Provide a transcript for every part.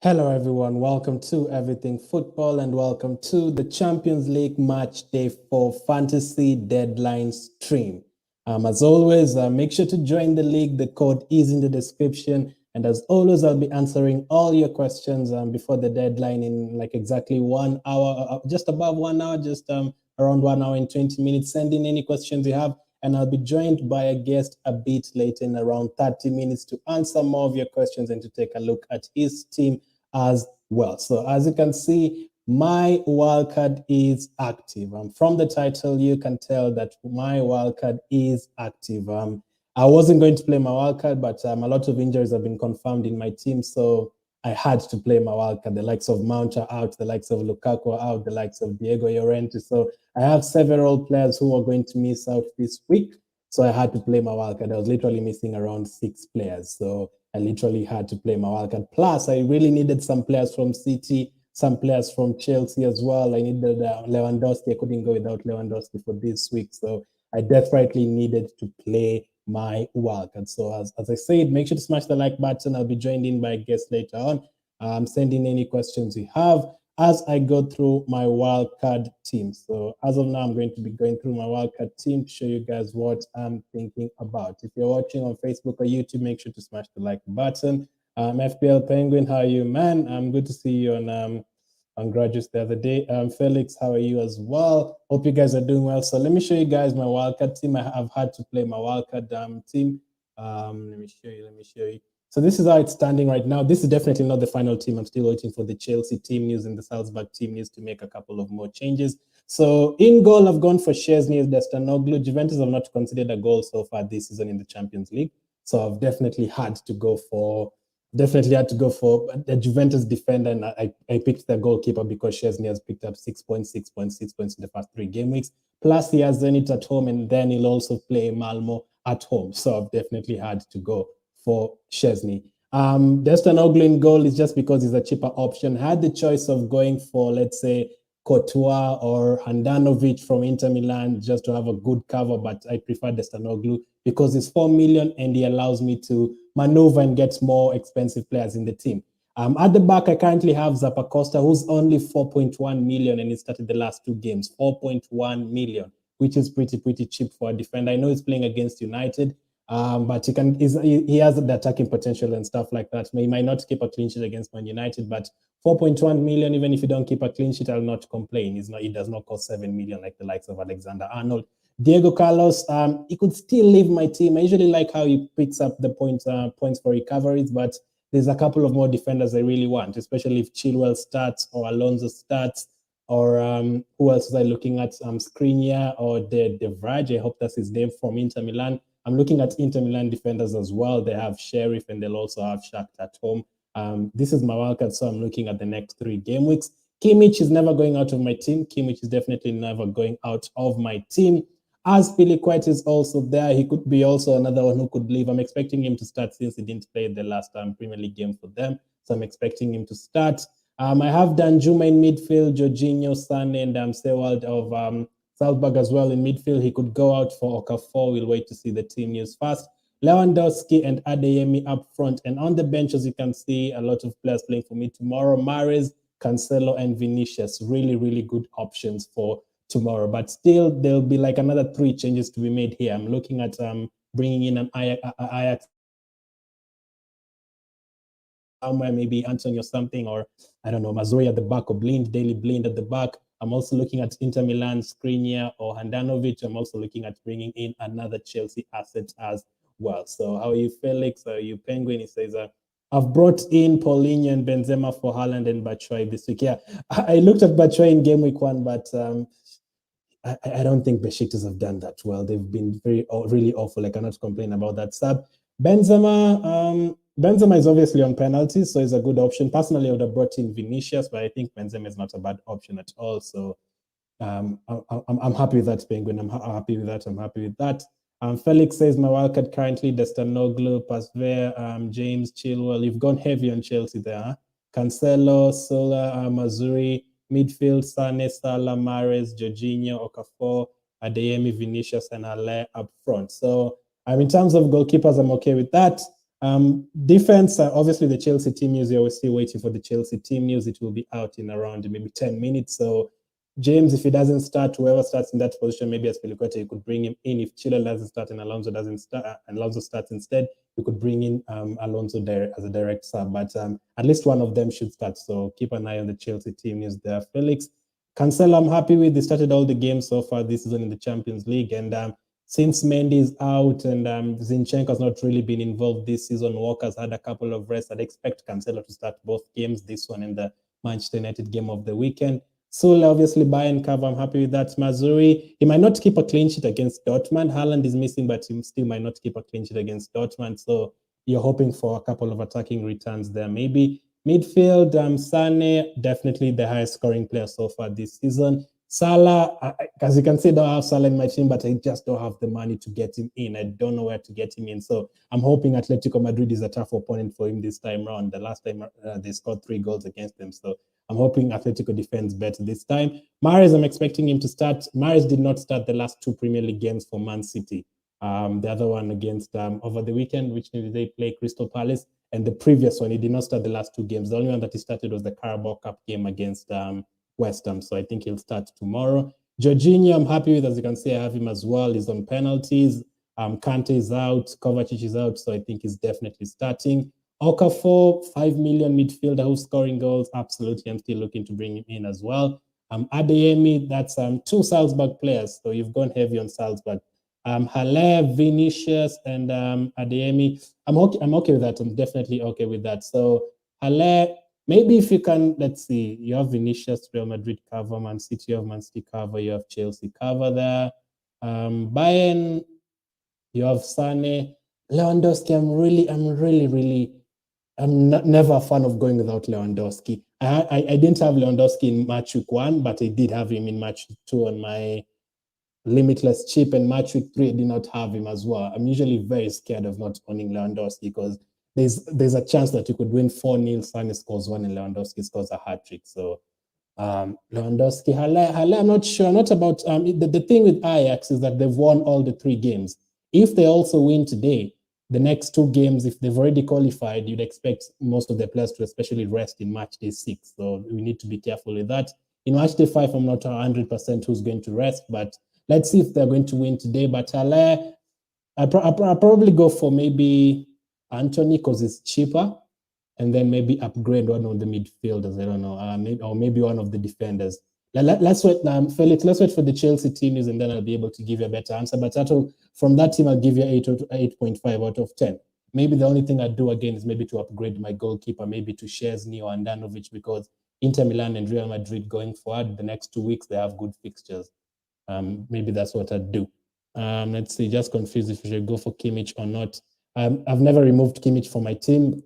Hello, everyone. Welcome to Everything Football and welcome to the Champions League match day for Fantasy Deadline Stream. As always, make sure to join the league. The code is in the description. And as always, I'll be answering all your questions before the deadline in like exactly 1 hour, just above 1 hour, just around 1 hour and 20 minutes. Send in any questions you have. And I'll be joined by a guest a bit later in around 30 minutes to answer more of your questions and to take a look at his team as well. So as you can see, my wildcard is active. From the title, you can tell that my wildcard is active. I wasn't going to play my wildcard, but a lot of injuries have been confirmed in my team, so I had to play my wildcard. The likes of Mount are out, the likes of Lukaku are out, the likes of Diego Llorente. So I have several players who are going to miss out this week. So I had to play my wildcard. I was literally missing around 6 players. So I literally had to play my wildcard. Plus, I really needed some players from City, some players from Chelsea as well. I needed Lewandowski. I couldn't go without Lewandowski for this week. So I desperately needed to play my wildcard. So as I said, make sure to smash the like button. I'll be joined in by a guest later on. Send in any questions you have as I go through my wildcard team. So as of now, I'm going to be going through my wildcard team to show you guys what I'm thinking about. If you're watching on Facebook or YouTube, make sure to smash the like button. FPL Penguin, how are you, man? I'm good to see you on Graduates the other day. Felix, how are you as well? Hope you guys are doing well. So let me show you guys my wildcard team. I've had to play my wildcard team. Let me show you. So this is how it's standing right now. This is definitely not the final team. I'm still waiting for the Chelsea team news and the Salzburg team news to make a couple of more changes. So in goal, I've gone for Szczesny, Destanoglu. Juventus have not considered a goal so far this season in the Champions League. So I've definitely had to go for the Juventus defender, and I picked the goalkeeper because Szczesny has picked up 6 points in the first 3 game weeks. Plus he has Zenit at home, and then he'll also play Malmo at home. So I've definitely had to go for Szczesny. Destanoglu in goal is just because he's a cheaper option. I had the choice of going for, let's say, Courtois or Handanovic from Inter Milan just to have a good cover, but I prefer Destanoglu because it's 4 million and he allows me to maneuver and get more expensive players in the team. At the back, I currently have Zappacosta, who's only 4.1 million and he started the last 2 games, 4.1 million, which is pretty cheap for a defender. I know he's playing against United, but he has the attacking potential and stuff like that. He might not keep a clean sheet against Man United, but 4.1 million, even if you don't keep a clean sheet, I'll not complain. He does not cost 7 million like the likes of Alexander-Arnold. Diego Carlos, he could still leave my team. I usually like how he picks up the points for recoveries, but there's a couple of more defenders I really want, especially if Chilwell starts or Alonso starts, or who else was I looking at? Skriniar or De Vrij, I hope that's his name, from Inter Milan. I'm looking at Inter Milan defenders as well. They have Sheriff and they'll also have Shakhtar at home. This is my wildcard, so I'm looking at the next 3 game weeks. Kimmich is never going out of my team. Kimmich is definitely never going out of my team. As Piliquet is also there, he could be also another one who could leave. I'm expecting him to start since he didn't play the last Premier League game for them. So I'm expecting him to start. I have Danjuma in midfield, Jorginho, Sane, and Sewald of Salzburg as well in midfield. He could go out for Okafor. We'll wait to see the team news first. Lewandowski and Adeyemi up front. And on the bench, as you can see, a lot of players playing for me tomorrow. Mahrez, Cancelo, and Vinicius. Really good options for tomorrow. But still, there'll be like another 3 changes to be made here. I'm looking at bringing in an AJAX somewhere, maybe Anthony or something, or I don't know, Mazuri at the back, or Daily Blind at the back. I'm also looking at Inter Milan, Skriniar or Handanovic. I'm also looking at bringing in another Chelsea asset as well. So how are you, Felix? How are you, Penguin? He says, I've brought in Paulinho and Benzema for Haaland and Batshuayi this week. Yeah, I looked at Batshuayi in game week 1, but I don't think Besiktas have done that well. They've been really awful. I cannot complain about that sub. Benzema is obviously on penalties, so it's a good option. Personally, I would have brought in Vinicius, but I think Benzema is not a bad option at all. So I'm happy with that, Penguin. I'm happy with that. Felix says my wildcard currently Destanoglu, Pasver, James Chilwell. You've gone heavy on Chelsea there, huh? Cancelo, Sola, Mazuri, midfield, Sane, Salah, Mahrez, Jorginho, Okafor, Adeyemi, Vinicius, and Ale up front. So in terms of goalkeepers, I'm okay with that. Defense, obviously the Chelsea team news, you're still waiting for the Chelsea team news. It will be out in around maybe 10 minutes. So James, if he doesn't start, whoever starts in that position, maybe as Peliqueta, you could bring him in. If Chilwell doesn't start and Alonso doesn't start, and Alonso starts instead, you could bring in Alonso there as a direct sub. But at least one of them should start. So keep an eye on the Chelsea team news there. Felix Cancelo, I'm happy with. They started all the games so far this season in the Champions League, and since Mendy is out and Zinchenko has not really been involved this season, Walker's had a couple of rests. I'd expect Cancelo to start both games, this one and the Manchester United game of the weekend. Sule, obviously, Bayern cover. I'm happy with that. Mazuri, he might not keep a clean sheet against Dortmund. Haaland is missing, but he still might not keep a clean sheet against Dortmund. So you're hoping for a couple of attacking returns there. Maybe midfield, Sane, definitely the highest scoring player so far this season. Salah, as you can see, I don't have Salah in my team, but I just don't have the money to get him in. I don't know where to get him in. So I'm hoping Atletico Madrid is a tough opponent for him this time around. The last time they scored 3 goals against them. So I'm hoping Atletico defends better this time. Mahrez, I'm expecting him to start. Mahrez did not start the last 2 Premier League games for Man City. The other one against over the weekend, which they play Crystal Palace. And the previous one, he did not start the last 2 games. The only one that he started was the Carabao Cup game against West Ham. So I think he'll start tomorrow. Jorginho, I'm happy with. As you can see, I have him as well. He's on penalties. Kante is out. Kovacic is out. So I think he's definitely starting. Okafor, 5 million midfielder who's scoring goals. Absolutely. I'm still looking to bring him in as well. Adeyemi, that's 2 Salzburg players. So you've gone heavy on Salzburg. Haller, Vinicius, and Adeyemi. I'm okay with that. I'm definitely okay with that. So Haller, maybe if you can, let's see, you have Vinicius, Real Madrid cover, Man City, you have Man City cover, you have Chelsea cover there. Bayern, you have Sane. Lewandowski, I'm never a fan of going without Lewandowski. I didn't have Lewandowski in match week 1, but I did have him in match 2 on my limitless chip, and match week 3 I did not have him as well. I'm usually very scared of not owning Lewandowski because there's a chance that you could win 4-0, Sane scores 1 and Lewandowski scores a hat-trick. So Lewandowski, Haller, I'm not sure. Not about the thing with Ajax is that they've won all the 3 games. If they also win today, the next 2 games, if they've already qualified, you'd expect most of their players to especially rest in match day 6. So we need to be careful with that. In match day 5, I'm not 100% who's going to rest, but let's see if they're going to win today. But Haller, I'll probably go for maybe Anthony because it's cheaper, and then maybe upgrade one of the midfielders. I don't know, maybe one of the defenders. Let's wait, Felix. Let's wait for the Chelsea team news, and then I'll be able to give you a better answer. But from that team, I'll give you 8.5 out of 10. Maybe the only thing I'd do again is maybe to upgrade my goalkeeper, maybe to Szczesny or Andanovic, because Inter Milan and Real Madrid going forward the next 2 weeks, they have good fixtures. Maybe that's what I'd do. Let's see, just confused if we should go for Kimmich or not. I've never removed Kimmich from my team.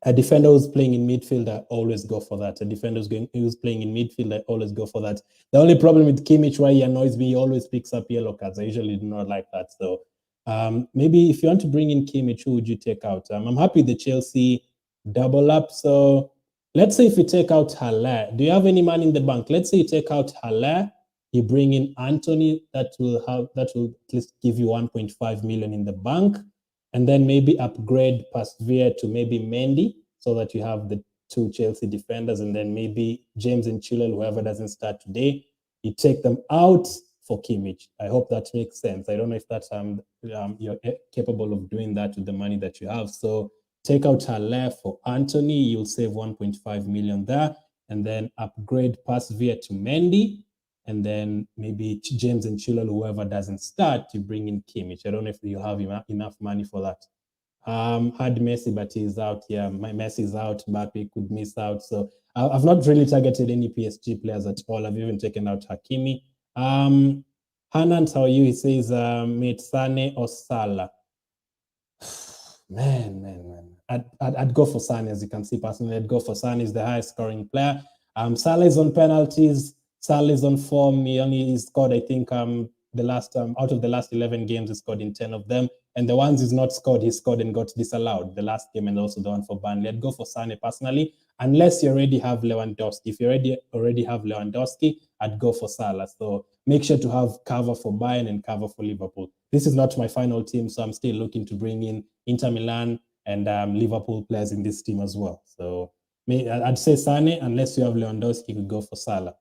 A defender who's playing in midfield, I always go for that. A defender who's playing in midfield, I always go for that. The only problem with Kimmich, why he annoys me, he always picks up yellow cards. I usually do not like that. So maybe if you want to bring in Kimmich, who would you take out? I'm happy the Chelsea double up. So let's say if you take out Haller, do you have any money in the bank? Let's say you take out Haller, you bring in Anthony, that will at least give you 1.5 million in the bank. And then maybe upgrade Pasveer to maybe Mendy so that you have the 2 Chelsea defenders, and then maybe James and Chilwell, whoever doesn't start today, you take them out for Kimmich. I hope that makes sense. I don't know if that's you're capable of doing that with the money that you have. So take out Haller for Anthony, you'll save 1.5 million there, and then upgrade Pasveer to Mendy. And then maybe James and Chilwell, whoever doesn't start, you bring in Kimmich. I don't know if you have enough money for that. Had Messi, but he's out. Yeah, my Messi is out. Mbappe could miss out. So I've not really targeted any PSG players at all. I've even taken out Hakimi. Hanan, how are you? He says, mate, Sane or Salah? Man. I'd go for Sane, as you can see personally. I'd go for Sane. He's the highest scoring player. Salah is on penalties. Salah is on form. He only scored, I think, the last out of the last 11 games, he scored in 10 of them. And the ones he's not scored, he scored and got disallowed. The last game and also the one for Burnley. I'd go for Sane personally, unless you already have Lewandowski. If you already have Lewandowski, I'd go for Salah. So make sure to have cover for Bayern and cover for Liverpool. This is not my final team, so I'm still looking to bring in Inter Milan and Liverpool players in this team as well. So I'd say Sane, unless you have Lewandowski, you could go for Salah.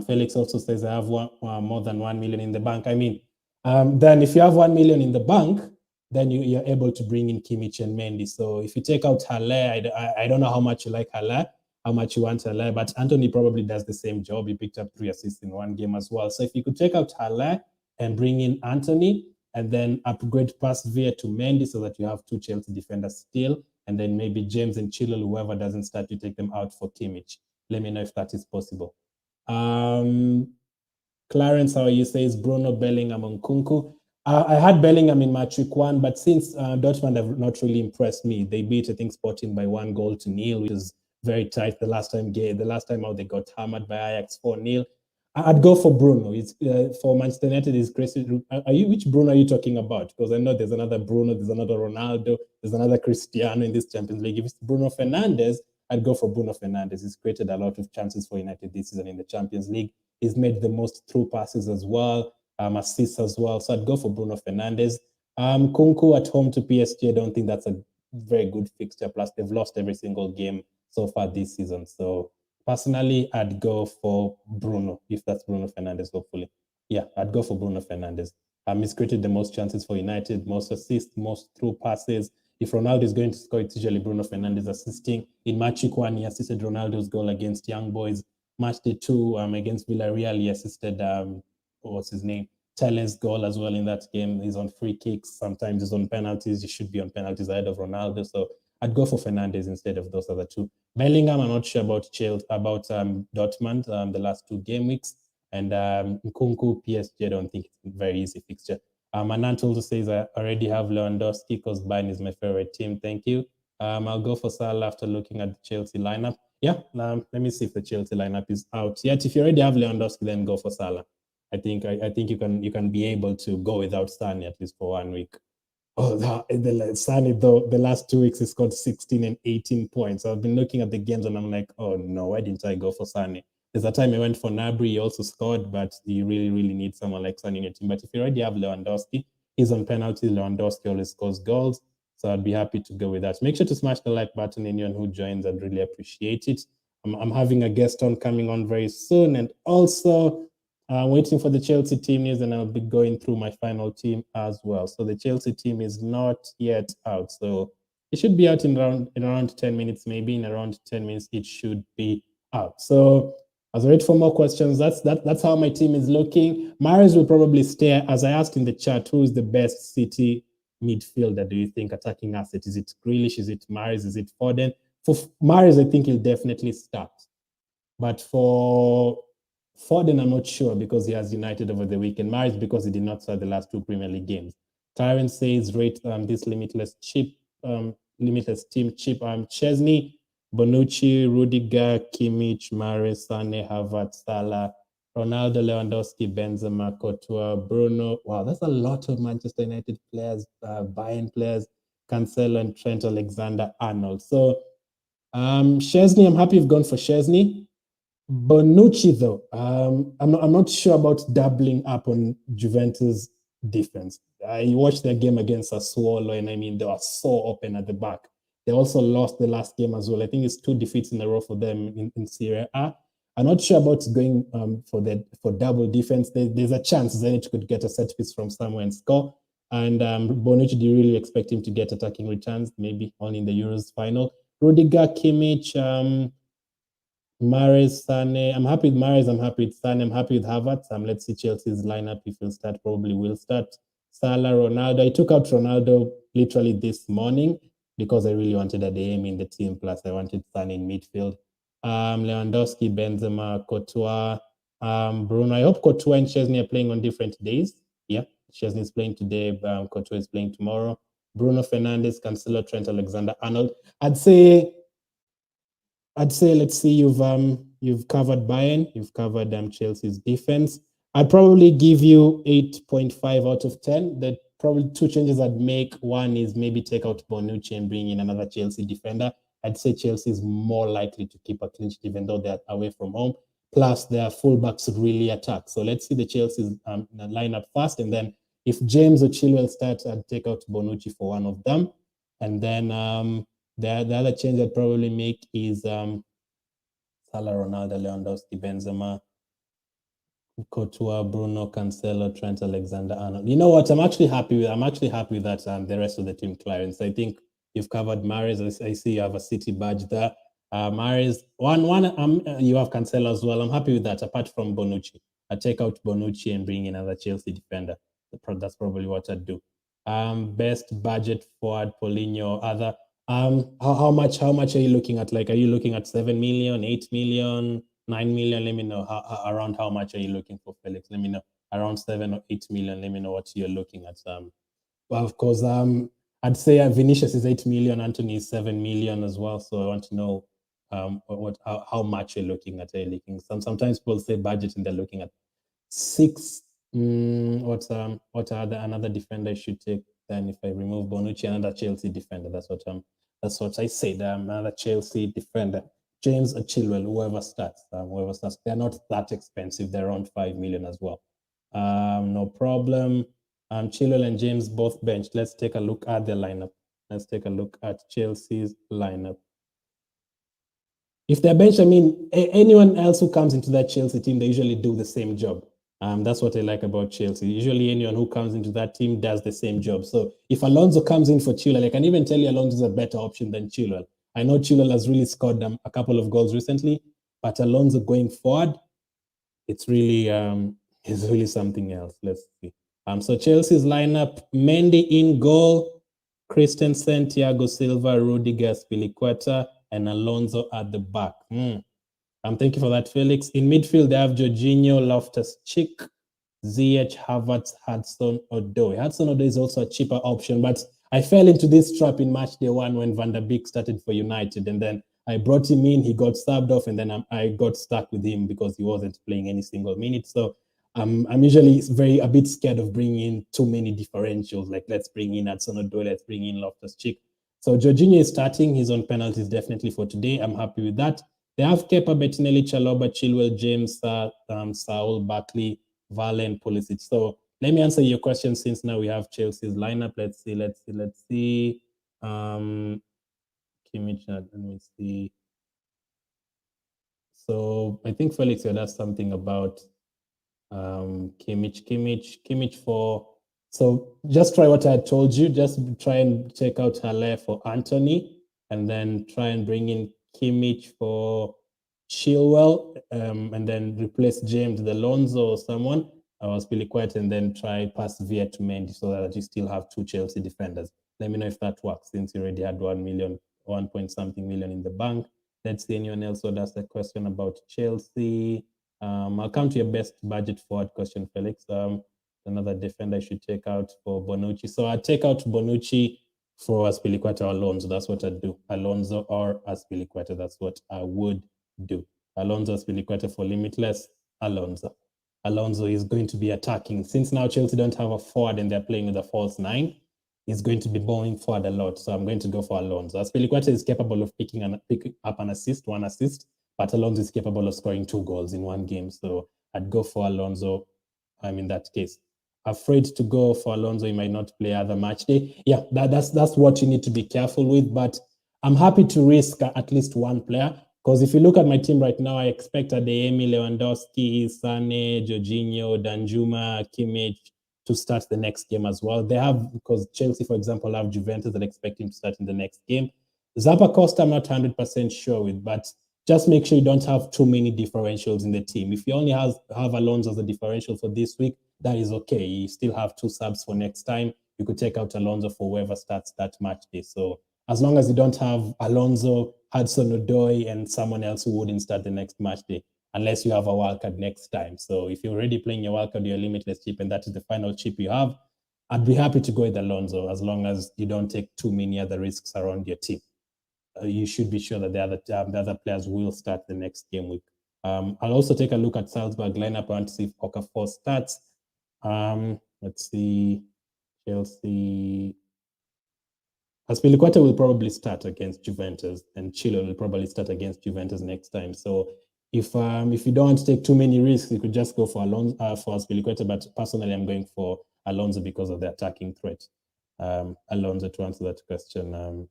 Felix also says I have more than 1 million in the bank. I mean, then if you have 1 million in the bank, then you're able to bring in Kimmich and Mendy. So if you take out Haller, I don't know how much you like Haller, how much you want Haller, but Anthony probably does the same job. He picked up 3 assists in 1 game as well. So if you could take out Haller and bring in Anthony, and then upgrade past Villa to Mendy so that you have 2 Chelsea defenders still, and then maybe James and Chilwell, whoever doesn't start, you take them out for Kimmich. Let me know if that is possible. Clarence, how you say, is Bruno, Bellingham, and Nkunku. I had Bellingham in match week 1, but since Dortmund have not really impressed me, they beat, I think, Sporting by 1-0, which is very tight. The last time out, they got hammered by Ajax 4-0. I'd go for Bruno. It's for Manchester United. Is crazy. Which Bruno are you talking about? Because I know there's another Bruno, there's another Ronaldo, there's another Cristiano in this Champions League. If it's Bruno Fernandes, I'd go for Bruno Fernandes. He's created a lot of chances for United this season in the Champions League. He's made the most through passes as well, assists as well. So I'd go for Bruno Fernandes. Nkunku at home to PSG, I don't think that's a very good fixture. Plus, they've lost every single game so far this season. So personally, I'd go for Bruno, if that's Bruno Fernandes, hopefully. Yeah, I'd go for Bruno Fernandes. He's created the most chances for United, most assists, most through passes. If Ronaldo is going to score, it's usually Bruno Fernandes assisting. In match week 1, he assisted Ronaldo's goal against Young Boys. Match day 2 against Villarreal, he assisted, what's his name? Teles' goal as well in that game. He's on free kicks. Sometimes he's on penalties. He should be on penalties ahead of Ronaldo. So I'd go for Fernandes instead of those other 2. Bellingham, I'm not sure about Dortmund the last 2 game weeks. And Nkunku, PSG, I don't think it's a very easy fixture. Anant also says, I already have Lewandowski because Bayern is my favorite team. Thank you. I'll go for Salah after looking at the Chelsea lineup. Yeah, let me see if the Chelsea lineup is out yet. If you already have Lewandowski, then go for Salah. I think you can be able to go without Sane at least for 1 week. Oh, Sane, though, the last 2 weeks he scored 16 and 18 points. I've been looking at the games and I'm like, oh no, why didn't I go for Sane? There's a time I went for Gnabry, he also scored, but you really, really need someone like Sane in your team. But if you already have Lewandowski, he's on penalties. Lewandowski always scores goals. So I'd be happy to go with that. Make sure to smash the like button, anyone who joins. I'd really appreciate it. I'm having a guest coming on very soon. And also, waiting for the Chelsea team news, and I'll be going through my final team as well. So the Chelsea team is not yet out. So it should be out in around 10 minutes, maybe in around 10 minutes, it should be out. So as I wait for more questions, that's how my team is looking. Mahrez will probably stay. As I asked in the chat, who is the best City midfielder, do you think, attacking asset? Is it Grealish? Is it Mahrez? Is it Foden? For Mahrez, I think he'll definitely start. But for Foden, I'm not sure because he has United over the weekend. Mahrez because he did not start the last 2 Premier League games. Tyrant says, rate this limitless team cheap. Chesney, Bonucci, Rudiger, Kimmich, Mahrez, Sane, Havertz, Salah, Ronaldo, Lewandowski, Benzema, Courtois, Bruno. Wow, that's a lot of Manchester United players, Bayern players, Cancelo and Trent Alexander-Arnold. So Szczesny, I'm happy you've gone for Szczesny. Bonucci, though, I'm not sure about doubling up on Juventus defense. I watched their game against Sassuolo, and I mean, they were so open at the back. They also lost the last game as well. I think it's 2 defeats in a row for them in Serie A. I'm not sure about going for double defense. There's a chance Zenit could get a set piece from somewhere and score. And Bonucci, do you really expect him to get attacking returns? Maybe only in the Euros final. Rudiger, Kimmich, Mahrez, Sane. I'm happy with Mahrez. I'm happy with Sane. I'm happy with Havertz. Let's see Chelsea's lineup. If he'll start, probably will start. Salah, Ronaldo. I took out Ronaldo literally this morning because I really wanted a DM in the team. Plus, I wanted Sane in midfield. Lewandowski, Benzema, Courtois, Bruno. I hope Courtois and Szczesny are playing on different days. Yeah, Szczesny is playing today. Courtois is playing tomorrow. Bruno Fernandes, Cancelo, Trent Alexander-Arnold. I'd say, let's see, you've covered Bayern, you've covered Chelsea's defense. I'd probably give you 8.5 out of 10. The probably 2 changes I'd make. One is maybe take out Bonucci and bring in another Chelsea defender. I'd say Chelsea is more likely to keep a clean sheet even though they're away from home. Plus, their fullbacks really attack. So let's see the Chelsea's lineup first, and then if James or Chilwell start, I'd take out Bonucci for one of them. And then the other change I'd probably make is Salah, Ronaldo, Lewandowski, Benzema, Courtois, Bruno, Cancelo, Trent Alexander-Arnold. You know what? I'm actually happy with that. The rest of the team clients. I think you've covered Mahrez. I see you have a City badge there. Mahrez, you have Cancelo as well. I'm happy with that. Apart from Bonucci, I take out Bonucci and bring in another Chelsea defender. That's probably what I'd do. Best budget forward, Paulinho. Other. How much are you looking at? Like, are you looking at 7 million, 8 million? 9 million? Let me know around how much are you looking for, Felix? Let me know around 7 or 8 million. Let me know what you're looking at. Well, of course, I'd say Vinicius is 8 million, Anthony is 7 million as well. So I want to know how much you're looking at. Sometimes people say budget and they're looking at 6. What another defender I should take then if I remove Bonucci? Another Chelsea defender. That's what I said. Another Chelsea defender. James or Chilwell, whoever starts. They're not that expensive. They're around 5 million as well. No problem. Chilwell and James both benched. Let's take a look at the lineup. Let's take a look at Chelsea's lineup. If they're benched, I mean, anyone else who comes into that Chelsea team, they usually do the same job. That's what I like about Chelsea. Usually anyone who comes into that team does the same job. So if Alonso comes in for Chilwell, I can even tell you Alonso is a better option than Chilwell. I know Chilwell has really scored a couple of goals recently, but Alonso going forward, it's really something else. Let's see. So Chelsea's lineup: Mendy in goal, Christensen, Thiago Silva, Rudiger, Spilicueta, and Alonso at the back. Thank you for that, Felix. In midfield, they have Jorginho, Loftus-Cheek, Ziyech, Havertz, Hudson-Odoi. Hudson-Odoi is also a cheaper option, but I fell into this trap in match day 1 when Van der Beek started for United, and then I brought him in, he got subbed off, and then I got stuck with him because he wasn't playing any single minute. So I'm usually a bit scared of bringing in too many differentials. Like, let's bring in Hudson-Odoi, let's bring in Loftus-Cheek. So Jorginho is starting. He's on penalties definitely for today. I'm happy with that. They have Kepa, Bettinelli, Chalobah, Chilwell, James, Saul, Barkley, Valen, Pulisic. So let me answer your question since now we have Chelsea's lineup. Let's see. Kimmich, let me see. So I think Felix had asked something about Kimmich for. So just try what I told you. Just try and take out Haller for Anthony, and then try and bring in Kimmich for Chilwell, and then replace James with Alonso or someone. I was really quiet, and then try pass Via to Mendy so that you still have 2 Chelsea defenders. Let me know if that works, since you already had 1 point something million in the bank. Let's see anyone else who asked a question about Chelsea. I'll come to your best budget forward question, Felix. Another defender I should take out for Bonucci. So I'd take out Bonucci for Azpilicueta or Alonso. That's what I'd do. Alonso or Azpilicueta. That's what I would do. Alonso, Azpilicueta for limitless. Alonso. Alonso is going to be attacking. Since now Chelsea don't have a forward and they're playing with a false 9, he's going to be bowling forward a lot. So I'm going to go for Alonso. Azpilicueta is capable of picking up an assist, 1 assist, but Alonso is capable of scoring 2 goals in 1 game. So I'd go for Alonso. In that case. Afraid to go for Alonso, he might not play other match day. Yeah, that's what you need to be careful with. But I'm happy to risk at least 1 player, because if you look at my team right now, I expect Adeyemi, Lewandowski, Sane, Jorginho, Danjuma, Kimmich to start the next game as well. They have, because Chelsea, for example, have Juventus that expect him to start in the next game. Zappacosta, I'm not 100% sure with, but just make sure you don't have too many differentials in the team. If you only have Alonso as a differential for this week, that is okay. You still have 2 subs for next time. You could take out Alonso for whoever starts that match day. So as long as you don't have Alonso, Hudson-Odoi, and someone else who wouldn't start the next match day, unless you have a wildcard next time. So if you're already playing your wildcard, your limitless chip, and that is the final chip you have, I'd be happy to go with Alonso as long as you don't take too many other risks around your team. You should be sure that the other players will start the next game week. I'll also take a look at Salzburg lineup. I want to see if Okafor starts. Let's see. Chelsea. Azpilicueta will probably start against Juventus, and Chilwell will probably start against Juventus next time. So if you don't want to take too many risks, you could just go for Azpilicueta. But personally, I'm going for Alonso because of the attacking threat. Alonso to answer that question.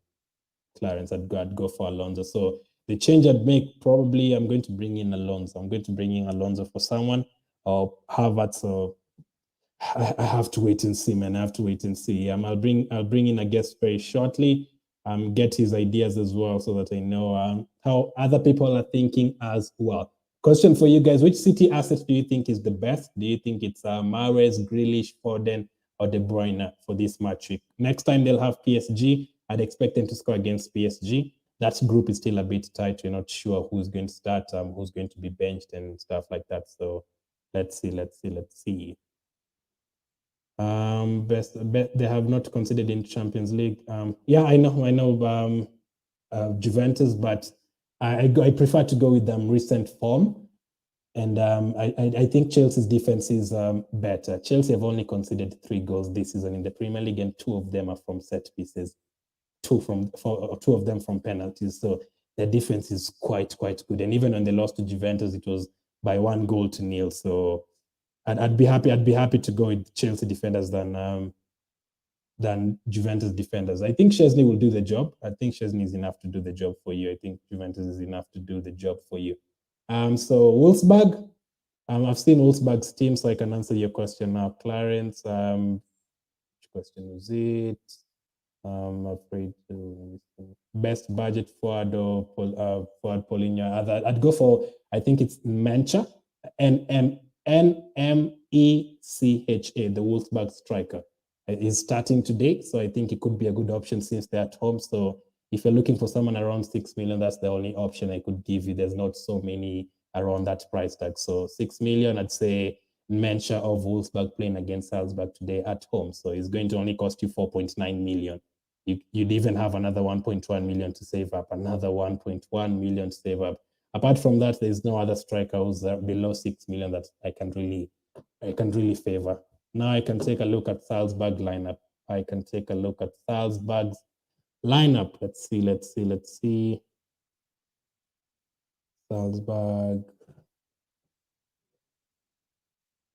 Clarence, I'd go for Alonso. So the change I'd make, probably I'm going to bring in Alonso. I'm going to bring in Alonso for someone, or Havertz. So I have to wait and see, man. I have to wait and see. I'll bring in a guest very shortly. Get his ideas as well, so that I know how other people are thinking as well. Question for you guys: which City assets do you think is the best? Do you think it's Mahrez, Grealish, Foden, or De Bruyne for this match week? Next time they'll have PSG. I'd expect them to score against PSG. That group is still a bit tight. We're not sure who's going to start, who's going to be benched, and stuff like that. So let's see. They have not considered in Champions League. Yeah, I know. Juventus, but I prefer to go with them recent form. And I think Chelsea's defense is better. Chelsea have only conceded 3 goals this season in the Premier League, and 2 of them are from set pieces, 2 of them from penalties. So their defense is quite good. And even when they lost to Juventus, it was by 1-0. So I'd be happy to go with Chelsea defenders than Juventus defenders. I think Szczesny will do the job. I think Szczesny is enough to do the job for you. I think Juventus is enough to do the job for you. So Wolfsburg, I've seen Wolfsburg's team, so I can answer your question now. Clarence, which question was it? I'm afraid to best budget forward or forward Paulinho. I'd go for, I think it's Mencha, Nmecha, the Wolfsburg striker. Is starting today, so I think it could be a good option since they're at home. So if you're looking for someone around 6 million, that's the only option I could give you. There's not so many around that price tag. So 6 million, I'd say Mencha of Wolfsburg playing against Salzburg today at home. So it's going to only cost you 4.9 million. You'd even have another 1.1 million to save up, another 1.1 million to save up. Apart from that, there's no other striker who's below 6 million that I can really favor. Now I can take a look at Salzburg lineup. Salzburg's lineup. Let's see. Salzburg.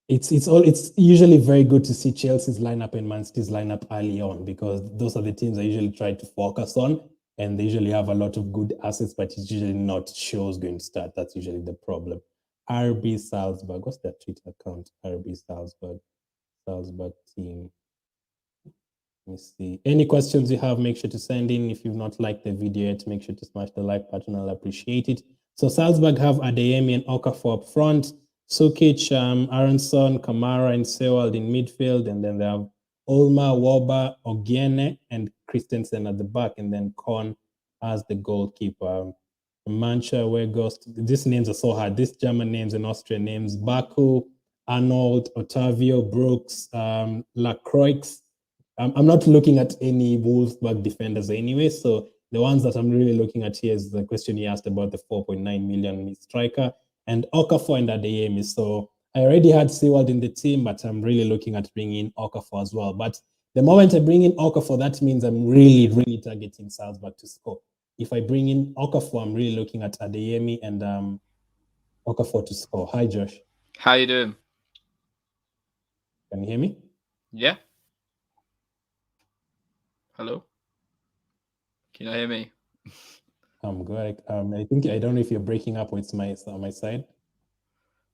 It's usually very good to see Chelsea's lineup and Man City's lineup early on, because those are the teams I usually try to focus on, and they usually have a lot of good assets, but it's usually not shows going to start. That's usually the problem. RB Salzburg. What's their Twitter account? RB Salzburg team. Let me see. Any questions you have, make sure to send in. If you've not liked the video yet, make sure to smash the like button. I'll appreciate it. So Salzburg have Adeyemi and Okafor up front, Sukic, Aronson, Kamara, and Sewald in midfield, and then they have Olma, Woba, Ogiene, and Christensen at the back, and then Kohn as the goalkeeper. Mancha, Weghorst. These names are so hard. These German names and Austrian names: Baku, Arnold, Otavio, Brooks, Lacroix. I'm not looking at any Wolfsburg defenders anyway, so the ones that I'm really looking at here is the question you asked about the 4.9 million striker, and Okafor and Adeyemi. So I already had Seward in the team, but I'm really looking at bringing in Okafor as well. But the moment I bring in Okafor, that means I'm really targeting Salzburg to score. If I bring in Okafor, I'm really looking at Adeyemi and Okafor to score. Hi, Josh. How you doing? Can you hear me? Yeah. Hello? Can you hear me? I'm good. I think, I don't know if you're breaking up or it's on my side.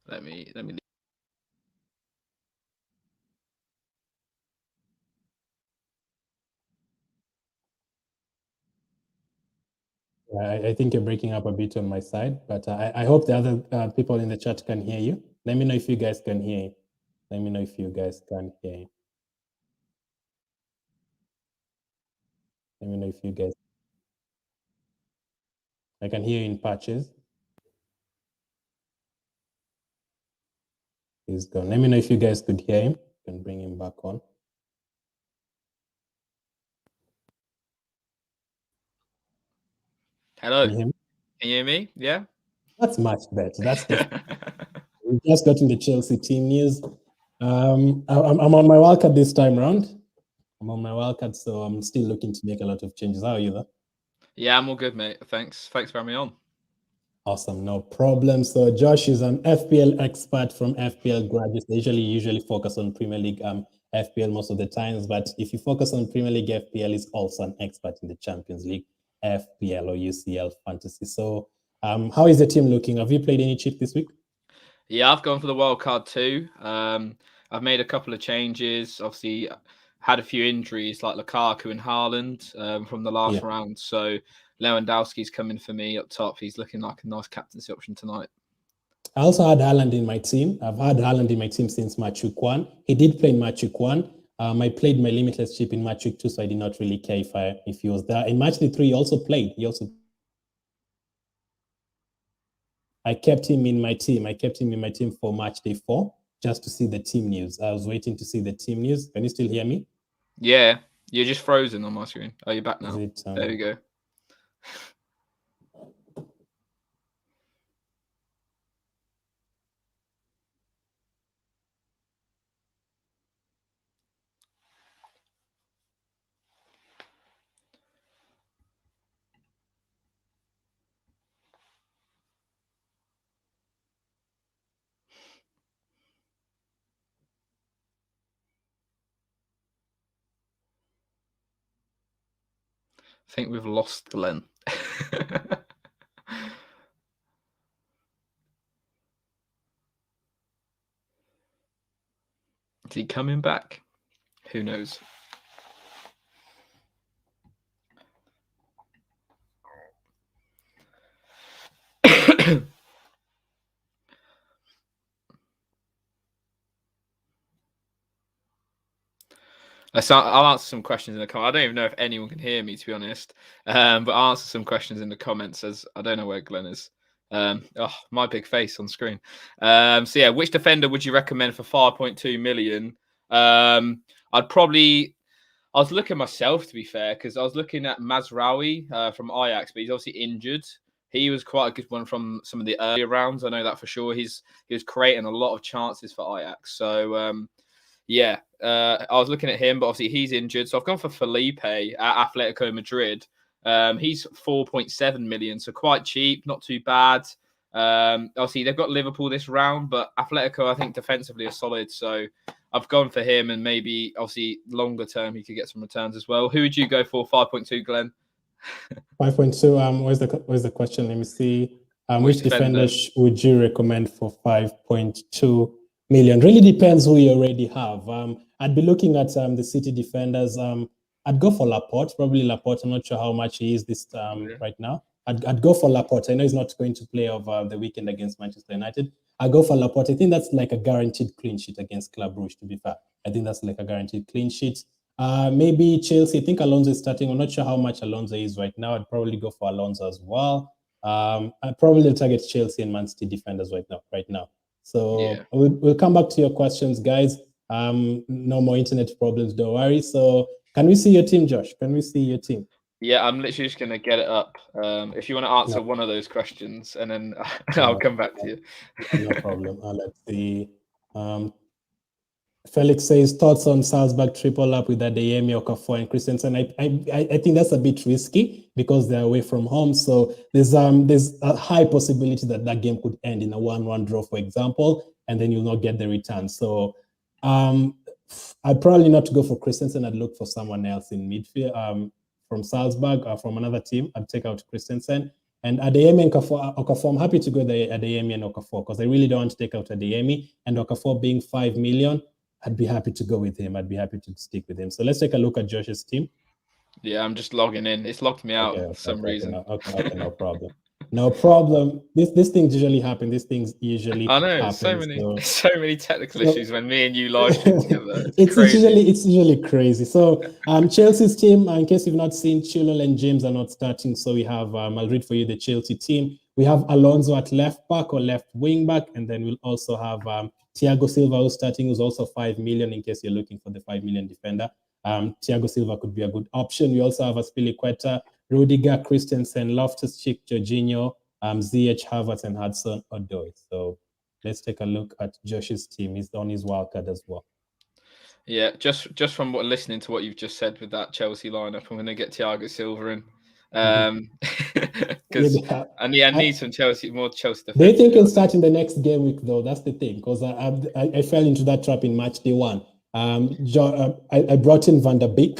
Let me. I think you're breaking up a bit on my side, but I hope the other people in the chat can hear you. Let me know if you guys can hear. Let me know if you guys can hear. Let me know if you guys. I can hear you in patches. He's gone. Let me know if you guys could hear him. You can bring him back on. Hello. Can you hear me? Can you hear me? Yeah. That's much better. That's we just got in the Chelsea team news. I'm on my wildcard this time around. I'm on my wildcard, so I'm still looking to make a lot of changes. How are you, though? Yeah, I'm all good, mate. Thanks for having me on. Awesome, no problem. So Josh is an FPL expert from FPL Graduates. They usually focus on Premier League FPL most of the times, but if you focus on Premier League, FPL is also an expert in the Champions League, FPL or UCL fantasy. So how is the team looking? Have you played any chip this week? Yeah, I've gone for the wild card too. I've made a couple of changes. Obviously, had a few injuries like Lukaku and Haaland from the last round. So Lewandowski's coming for me up top. He's looking like a nice captaincy option tonight. I also had Haaland in my team. I've had Haaland in my team since match week 1. He did play in match week 1. I played my limitless chip in match week 2, so I did not really care if he was there. In match day 3, he also played. I kept him in my team. I kept him in my team for match day 4 just to see the team news. I was waiting to see the team news. Can you still hear me? Yeah, you're just frozen on my screen. Oh, you're back now. There you go. I think we've lost Glenn. Is he coming back? Who knows? I'll answer some questions in the comments. I don't even know if anyone can hear me, to be honest. But I'll answer some questions in the comments, as I don't know where Glenn is. My big face on screen. So yeah, which defender would you recommend for 5.2 million? I was looking myself, to be fair, because I was looking at Mazraoui from Ajax, but he's obviously injured. He was quite a good one from some of the earlier rounds. I know that for sure. He was creating a lot of chances for Ajax. So I was looking at him, but obviously he's injured. So I've gone for Felipe at Atletico Madrid. He's 4.7 million, so quite cheap, not too bad. Obviously they've got Liverpool this round, but Atletico I think defensively are solid. So I've gone for him, and maybe obviously longer term he could get some returns as well. Who would you go for 5.2, Glenn? 5.2. Where's the question? Let me see. Which defender would you recommend for 5.2 million? Really depends who you already have. I'd be looking at the City defenders. I'd go for Laporte, probably Laporte. I'm not sure how much he is this right now. I'd go for Laporte. I know he's not going to play over the weekend against Manchester United. I'd go for Laporte. I think that's like a guaranteed clean sheet against Club Brugge, to be fair. I think that's like a guaranteed clean sheet. Maybe Chelsea. I think Alonso is starting. I'm not sure how much Alonso is right now. I'd probably go for Alonso as well. I'd probably target Chelsea and Man City defenders right now. So we'll come back to your questions, guys. No more internet problems, don't worry. So can we see your team, Josh? Can we see your team? Yeah, I'm literally just going to get it up. If you want to answer one of those questions, and then I'll come back to you. No problem. Let's see. Felix says thoughts on Salzburg triple up with Adeyemi, Okafor, and Christensen. I think that's a bit risky because they're away from home. So there's a high possibility that game could end in a 1-1 draw, for example, and then you'll not get the return. So I'd probably not go for Christensen. I'd look for someone else in midfield from Salzburg or from another team. I'd take out Christensen. And Adeyemi and Okafor, I'm happy to go the Adeyemi and Okafor because I really don't want to take out Adeyemi. And Okafor being 5 million, I'd be happy to go with him. I'd be happy to stick with him. So let's take a look at Josh's team. Yeah, I'm just logging in. It's locked me out for some reason. Okay, no problem. No problem. This things usually happen. These things usually I know, happen. so many technical issues when me and you live together. It's usually crazy. So Chelsea's team, in case you've not seen, Chilwell and James are not starting. So we have, I'll read for you the Chelsea team. We have Alonso at left back or left wing back, and then we'll also have Thiago Silva who's starting, who's also 5 million in case you're looking for the 5 million defender. Thiago Silva could be a good option. We also have Aspilicueta, Rudiger, Christensen, Loftus-Cheek, Jorginho, Ziyech, Havertz, and Hudson-Odoi. So let's take a look at Josh's team. He's on his wildcard as well. Yeah, just from listening to what you've just said with that Chelsea lineup, I'm going to get Thiago Silva in. Because I need some more Chelsea defense. Do you think he'll start in the next game week, though? That's the thing, because I fell into that trap in match day 1. I brought in Van der Beek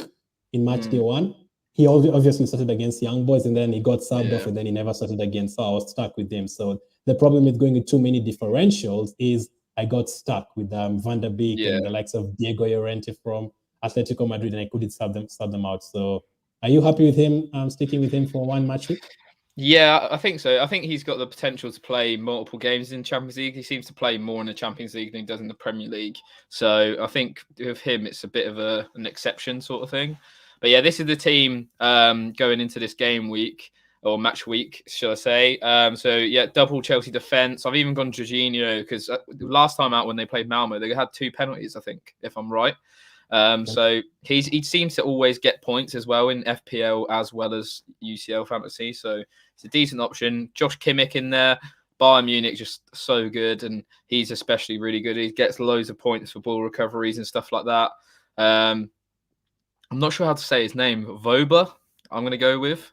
in match day 1. He obviously started against Young Boys, and then he got subbed off, and then he never started again. So I was stuck with him. So the problem with going with too many differentials is I got stuck with Van der Beek and the likes of Diego Llorente from Atletico Madrid, and I couldn't sub them out. So are you happy with him, sticking with him for one match week? Yeah, I think so. I think he's got the potential to play multiple games in Champions League. He seems to play more in the Champions League than he does in the Premier League. So I think with him, it's a bit of an exception sort of thing. But yeah, this is the team going into this game week, or match week, should I say. So yeah, double Chelsea defence. I've even gone Jorginho because last time out when they played Malmo, they had 2 penalties, I think, if I'm right. So he seems to always get points as well in FPL as well as UCL fantasy. So it's a decent option. Josh Kimmich in there. Bayern Munich just so good, and he's especially really good. He gets loads of points for ball recoveries and stuff like that. I'm not sure how to say his name. Voba, I'm going to go with.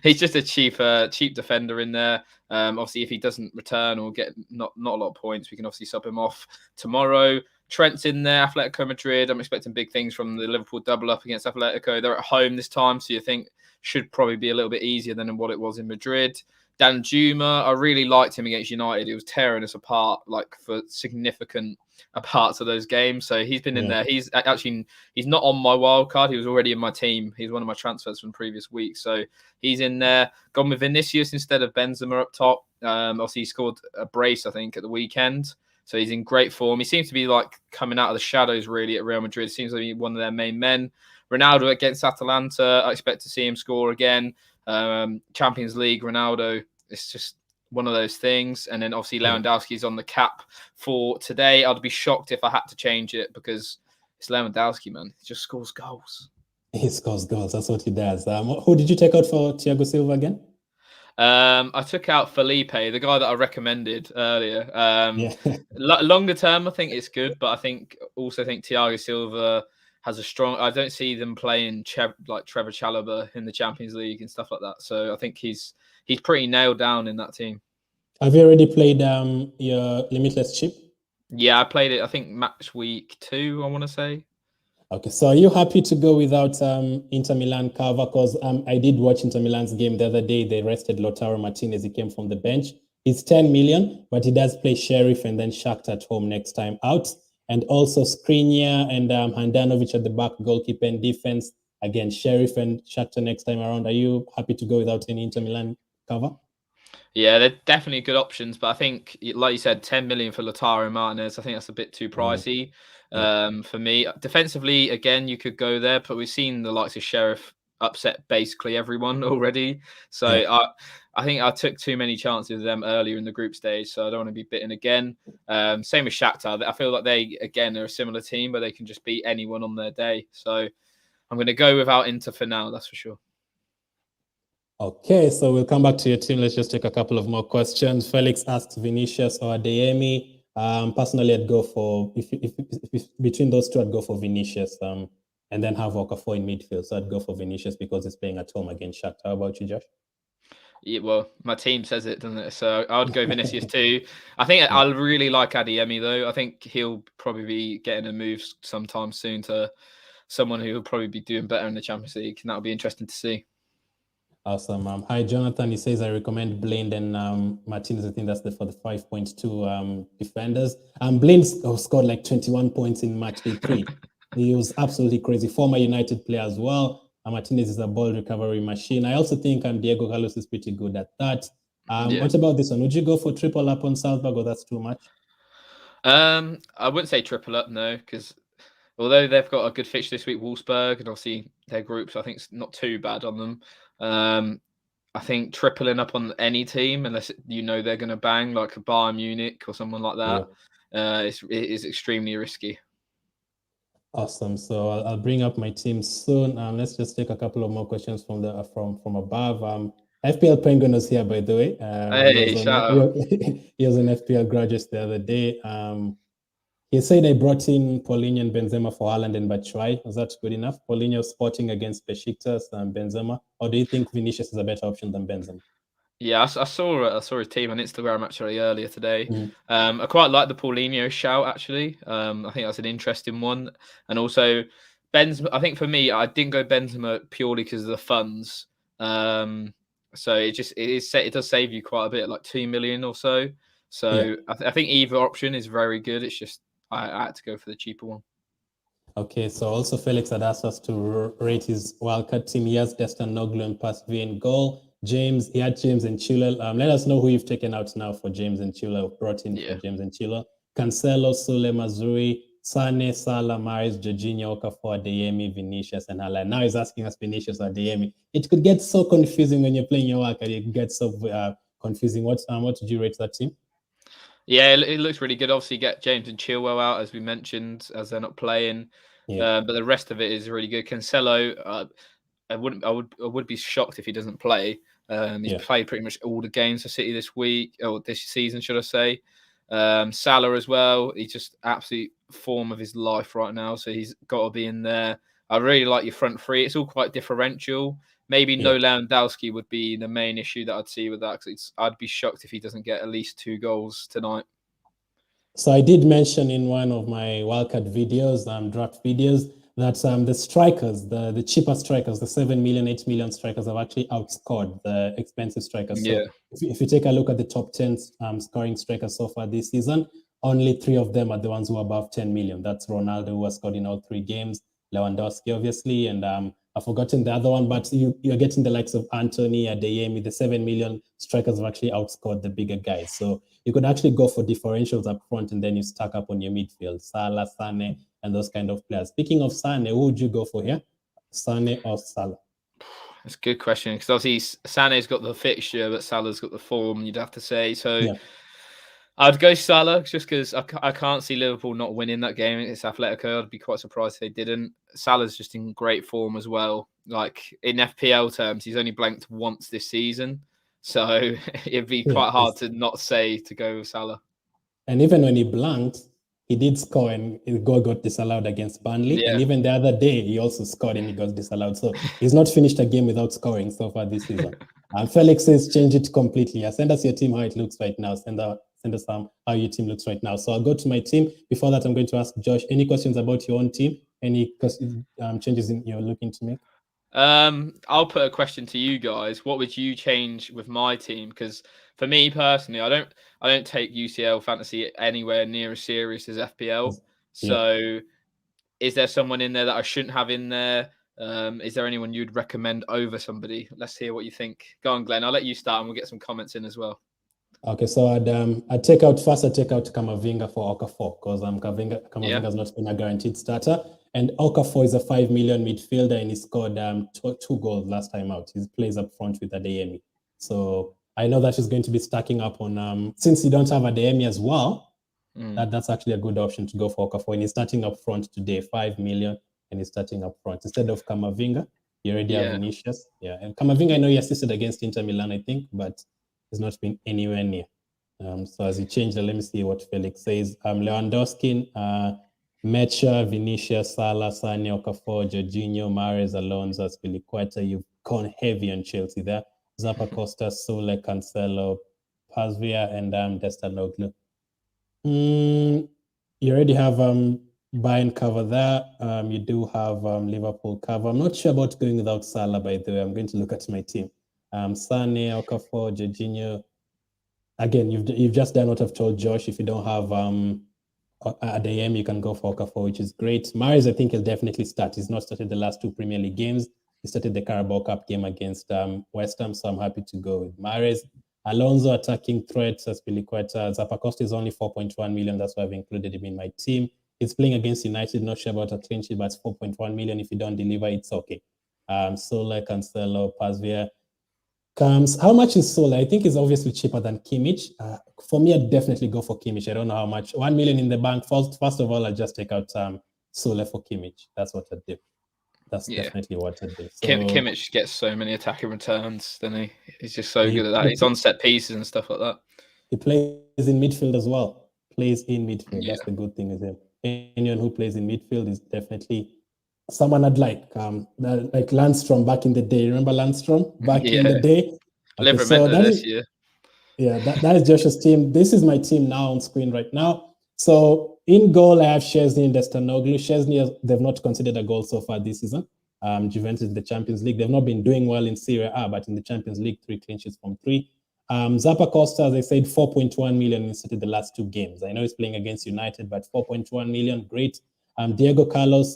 He's just a cheap defender in there. Obviously, if he doesn't return or get not a lot of points, we can obviously sub him off tomorrow. Trent's in there, Atletico Madrid. I'm expecting big things from the Liverpool double up against Atletico. They're at home this time, so you think should probably be a little bit easier than what it was in Madrid. Dan Juma, I really liked him against United. He was tearing us apart like for significant parts of those games. So he's been in there. He's not on my wild card. He was already in my team. He's one of my transfers from previous week. So he's in there. Gone with Vinicius instead of Benzema up top. Obviously, he scored a brace, I think, at the weekend. So he's in great form. He seems to be like coming out of the shadows really at Real Madrid. Seems to be one of their main men. Ronaldo against Atalanta. I expect to see him score again. Champions League, Ronaldo. It's just one of those things. And then obviously Lewandowski's on the cap for today. I'd be shocked if I had to change it because it's Lewandowski, man. He just scores goals. He scores goals. That's what he does. Who did you take out for Thiago Silva again? I took out Felipe, the guy that I recommended earlier. Longer term, I think it's good, but I think Thiago Silva has a strong. I don't see them playing like Trevor Chalobah in the Champions League and stuff like that. So I think he's pretty nailed down in that team. Have you already played your Limitless chip? Yeah, I played it. I think match week 2. I want to say. Okay, so are you happy to go without Inter Milan cover? Because I did watch Inter Milan's game the other day. They rested Lautaro Martinez. He came from the bench. It's 10 million, but he does play Sheriff and then Shakhtar at home next time out. And also Skriniar and Handanovic at the back, goalkeeper and defense. Again, Sheriff and Shakhtar next time around. Are you happy to go without any Inter Milan cover? Yeah, they're definitely good options, but I think, like you said, 10 million for Lautaro Martinez. I think that's a bit too pricey for me. Defensively, again, you could go there, but we've seen the likes of Sheriff upset basically everyone already. So I think I took too many chances with them earlier in the group stage, so I don't want to be bitten again. Same with Shakhtar. I feel like they, again, are a similar team, but they can just beat anyone on their day. So I'm going to go without Inter for now, that's for sure. Okay, so we'll come back to your team. Let's just take a couple of more questions. Felix asked Vinicius or Adeyemi. Personally, I'd go for, if between those two, I'd go for Vinicius and then have Okafor in midfield. So I'd go for Vinicius because he's playing at home against Shakhtar. How about you, Josh? Yeah, well, my team says it, doesn't it? So I would go Vinicius too. I think I really like Adeyemi, though. I think he'll probably be getting a move sometime soon to someone who will probably be doing better in the Champions League, and that'll be interesting to see. Awesome. Hi, Jonathan. He says, I recommend Blind and Martinez. I think that's for the 5.2 defenders. Blind scored like 21 points in match day 3. He was absolutely crazy. Former United player as well. Martinez is a ball recovery machine. I also think Diego Carlos is pretty good at that. What about this one? Would you go for triple up on Salzburg, or that's too much? I wouldn't say triple up, no, because although they've got a good fixture this week, Wolfsburg, and obviously their groups, I think it's not too bad on them. I think tripling up on any team, unless you know they're going to bang, like Bayern Munich or someone like that, it is extremely risky. Awesome. So I'll bring up my team soon. Let's just take a couple of more questions from above. FPL Penguin was here, by the way. Hey, shout out. He was an FPL graduate the other day. He said I brought in Paulinho and Benzema for Haaland and Batshuayi. Was that good enough? Paulinho Sporting against Besiktas and Benzema. Or do you think Vinicius is a better option than Benzema? Yeah, I saw his team on Instagram actually earlier today. Mm. I quite like the Paulinho shout actually. I think that's an interesting one, and also Benzema. I think for me, I didn't go Benzema purely because of the funds. So it does save you quite a bit, like 2 million or so. So Yeah. I think either option is very good. It's just I had to go for the cheaper one. Okay, so also Felix had asked us to rate his wildcard team. He has Destin Noglu and Pasvi in goal. He had James and Chilwell. Let us know who you've taken out now for James and Chilwell, brought in for James and Chilwell. Cancelo, Sule, Mazuri, Sane, Salah, Maris, Jorginho, Okafor, Adeyemi, Vinicius, and Hala. Now he's asking us Vinicius or Adeyemi. It could get so confusing when you're playing your wildcard. It gets so confusing. What did you rate that team? Yeah, it looks really good. Obviously, get James and Chilwell out, as we mentioned, as they're not playing. But the rest of it is really good. Cancelo, I would be shocked if he doesn't play. He's played pretty much all the games for City this week, or this season, should I say. Salah as well. He's just absolute form of his life right now, so he's got to be in there. I really like your front three. It's all quite differential. Maybe no Lewandowski would be the main issue that I'd see with that, because I'd be shocked if he doesn't get at least 2 goals tonight. So I did mention in one of my wildcard videos, draft videos, that the strikers, the cheaper strikers, the 7 million, 8 million strikers have actually outscored the expensive strikers. So if you take a look at the top 10 scoring strikers so far this season, only 3 of them are the ones who are above 10 million. That's Ronaldo, who has scored in all 3 games, Lewandowski, obviously, and I've forgotten the other one, but you're getting the likes of Anthony, Adeyemi. The 7 million strikers have actually outscored the bigger guys. So you could actually go for differentials up front, and then you stack up on your midfield, Salah, Sane, and those kind of players. Speaking of Sane, who would you go for here? Sane or Salah? That's a good question, because obviously Sane's got the fixture, but Salah's got the form, you'd have to say. So I'd go Salah, just because I can't see Liverpool not winning that game. It's Atletico. I'd be quite surprised if they didn't. Salah's just in great form as well. Like in FPL terms, he's only blanked once this season. So it'd be quite hard to not say to go with Salah. And even when he blanked, he did score, and his goal got disallowed against Burnley. And even the other day, he also scored and he got disallowed. So he's not finished a game without scoring so far this season. And Felix says, change it completely. Send us your team how it looks right now. Send us how your team looks right now. So I'll go to my team. Before that, I'm going to ask Josh, any questions about your own team? Any changes you're looking to make? I'll put a question to you guys. What would you change with my team? Because for me personally, I don't take UCL fantasy anywhere near as serious as FPL. So is there someone in there that I shouldn't have in there? Is there anyone you'd recommend over somebody? Let's hear what you think. Go on, Glenn. I'll let you start, and we'll get some comments in as well. Okay, so I'd take out Camavinga for Okafor, because Camavinga has not been a guaranteed starter. And Okafor is a 5 million midfielder, and he scored 2 goals last time out. He plays up front with Adeyemi. So I know that he's going to be stacking up on, since you don't have Adeyemi as well, that's actually a good option to go for Okafor. And he's starting up front today, 5 million, and he's starting up front. Instead of Camavinga, you already have Vinicius. Yeah, and Camavinga, I know he assisted against Inter Milan, I think, but he's not been anywhere near. So as he changed, let me see what Felix says. Lewandowski, Mecha, Vinicius, Salah, Sane, Okafor, Jorginho, Mahrez, Alonso, Spilicueta. You've gone heavy on Chelsea there. Zappacosta, Sule, Cancelo, Pasvia, and Destinoglu. You already have Bayern cover there. You do have Liverpool cover. I'm not sure about going without Salah, by the way. I'm going to look at my team. Sane, Okafor, Jorginho. Again, you've just done what I've told Josh. If you don't have Adeyemi, you can go for Okafor, which is great. Mahrez, I think he'll definitely start. He's not started the last 2 Premier League games. He started the Carabao Cup game against West Ham, so I'm happy to go with Mahrez. Alonso, attacking threats, Spilicueta. Zappacosta is only 4.1 million. That's why I've included him in my team. He's playing against United. Not sure about a clean sheet, but it's 4.1 million. If you don't deliver, it's okay. Sole, Cancelo, Pasvia. How much is Sole? I think it's obviously cheaper than Kimmich. For me, I'd definitely go for Kimmich. I don't know how much. 1 million in the bank. First of all, I'll just take out Sole for Kimmich. That's what I'd do. That's definitely what I'd do. So, Kimmich gets so many attacking returns, doesn't he? He's just so good at that. He's on set pieces and stuff like that. He plays in midfield as well. Plays in midfield. That's the good thing with him. Anyone who plays in midfield is definitely someone I'd like. Like Landstrom back in the day. Remember Landstrom back in the day? Okay, so Livramento that this is year. yeah, that is Josh's team. This is my team now on screen right now. So in goal, I have Szczesny and Destanoglu. Szczesny, they've not considered a goal so far this season. Juventus in the Champions League, they've not been doing well in Serie A, but in the Champions League, 3 clean sheets from 3. Zappa Costa, as I said, 4.1 million in the last 2 games. I know he's playing against United, but 4.1 million, great. Diego Carlos,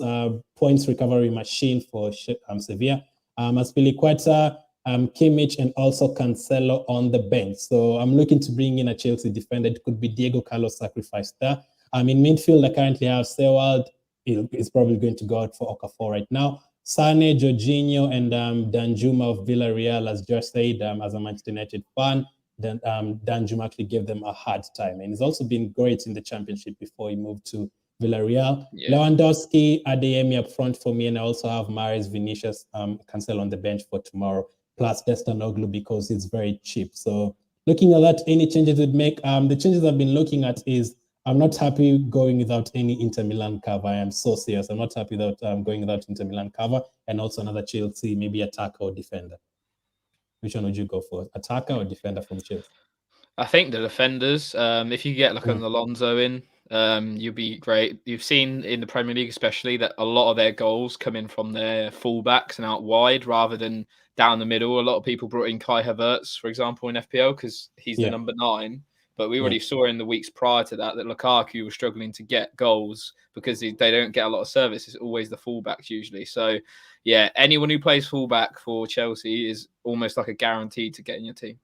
points recovery machine for Sevilla. Aspilicueta, Kimmich, and also Cancelo on the bench. So I'm looking to bring in a Chelsea defender. It could be Diego Carlos sacrificed there. In midfield, I currently have Sewald. He's probably going to go out for Okafor right now. Sane, Jorginho, and Danjuma of Villarreal, as Josh said, as a Manchester United fan, then Danjuma actually gave them a hard time. And he's also been great in the championship before he moved to Villarreal. Yeah. Lewandowski, Adeyemi up front for me, and I also have Mahrez, Vinicius, Cancelo on the bench for tomorrow, plus Destanoglu because it's very cheap. So looking at that, any changes we'd make, the changes I've been looking at is I'm not happy going without any Inter Milan cover. I am so serious. I'm not happy without going without Inter Milan cover, and also another Chelsea, maybe attacker or defender. Which one would you go for, attacker or defender from Chelsea? I think the defenders. If you get like an Alonso in, you'll be great. You've seen in the Premier League, especially, that a lot of their goals come in from their fullbacks and out wide rather than down the middle. A lot of people brought in Kai Havertz, for example, in FPL because he's the number 9. But we already saw in the weeks prior to that Lukaku was struggling to get goals because they don't get a lot of service. It's always the fullbacks usually. So, yeah, anyone who plays fullback for Chelsea is almost like a guarantee to get in your team.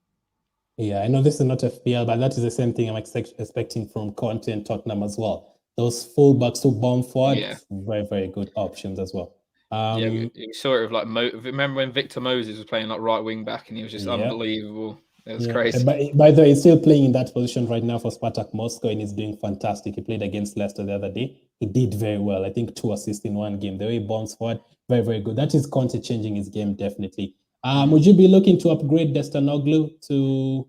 Yeah, I know this is not FPL, but that is the same thing I'm expecting from Conte and Tottenham as well. Those fullbacks who bomb forward, very, very good options as well. We saw it with like remember when Victor Moses was playing like right wing back and he was just unbelievable. It was crazy. By the way, he's still playing in that position right now for Spartak Moscow, and he's doing fantastic. He played against Leicester the other day. He did very well. I think 2 assists in 1 game. The way he bombs forward, very, very good. That is Conte changing his game, definitely. Would you be looking to upgrade Destanoglu to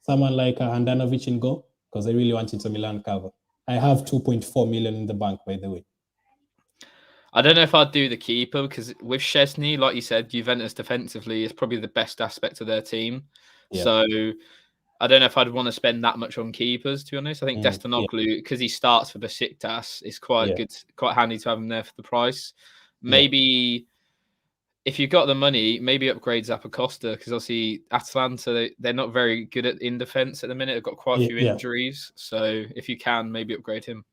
someone like Handanovic in goal? Because I really want Inter Milan cover. I have 2.4 million in the bank, by the way. I don't know if I'd do the keeper because with Szczesny, like you said, Juventus defensively is probably the best aspect of their team. Yeah. So I don't know if I'd want to spend that much on keepers, to be honest. I think Destanoglu, because he starts for Besiktas, is quite good, quite handy to have him there for the price. Maybe if you've got the money, maybe upgrade Zappa Costa because obviously Atalanta, they're not very good in defense at the minute. They've got quite a few injuries. So if you can, maybe upgrade him.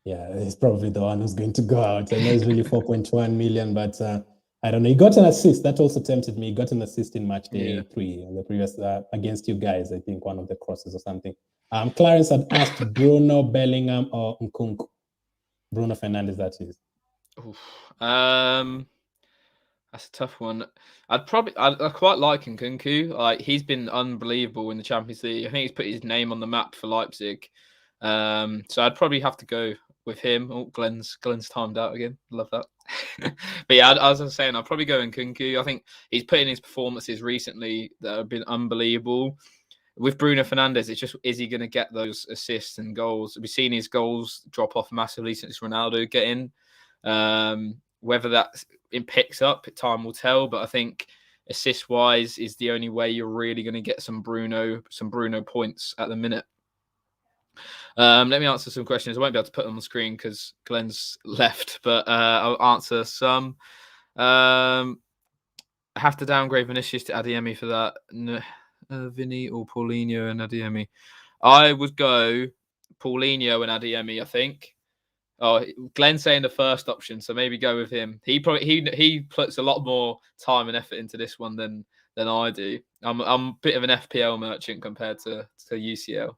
Yeah, he's probably the one who's going to go out. I know he's really 4.1 million, but I don't know. He got an assist. That also tempted me. He got an assist in match day 3 on the previous against you guys. I think one of the crosses or something. Clarence had asked Bruno, Bellingham, or Nkunku. Bruno Fernandes, that is. That's a tough one. I quite like Nkunku. Like he's been unbelievable in the Champions League. I think he's put his name on the map for Leipzig. So I'd probably have to go with him. Oh, Glenn's timed out again. Love that. But yeah, as I was saying, I'll probably go Nkunku. I think he's put in his performances recently that have been unbelievable. With Bruno Fernandes, it's just, is he going to get those assists and goals? We've seen his goals drop off massively since Ronaldo get in. Whether it picks up, time will tell. But I think assist-wise is the only way you're really going to get some Bruno points at the minute. Let me answer some questions. I won't be able to put them on the screen because Glenn's left, but I'll answer some. I have to downgrade Vinicius to Adeyemi for that. Vinny or Paulinho and Adeyemi? I would go Paulinho and Adeyemi, I think. Oh, Glenn's saying the first option, so maybe go with him. He puts a lot more time and effort into this one than I do. I'm a bit of an FPL merchant compared to UCL.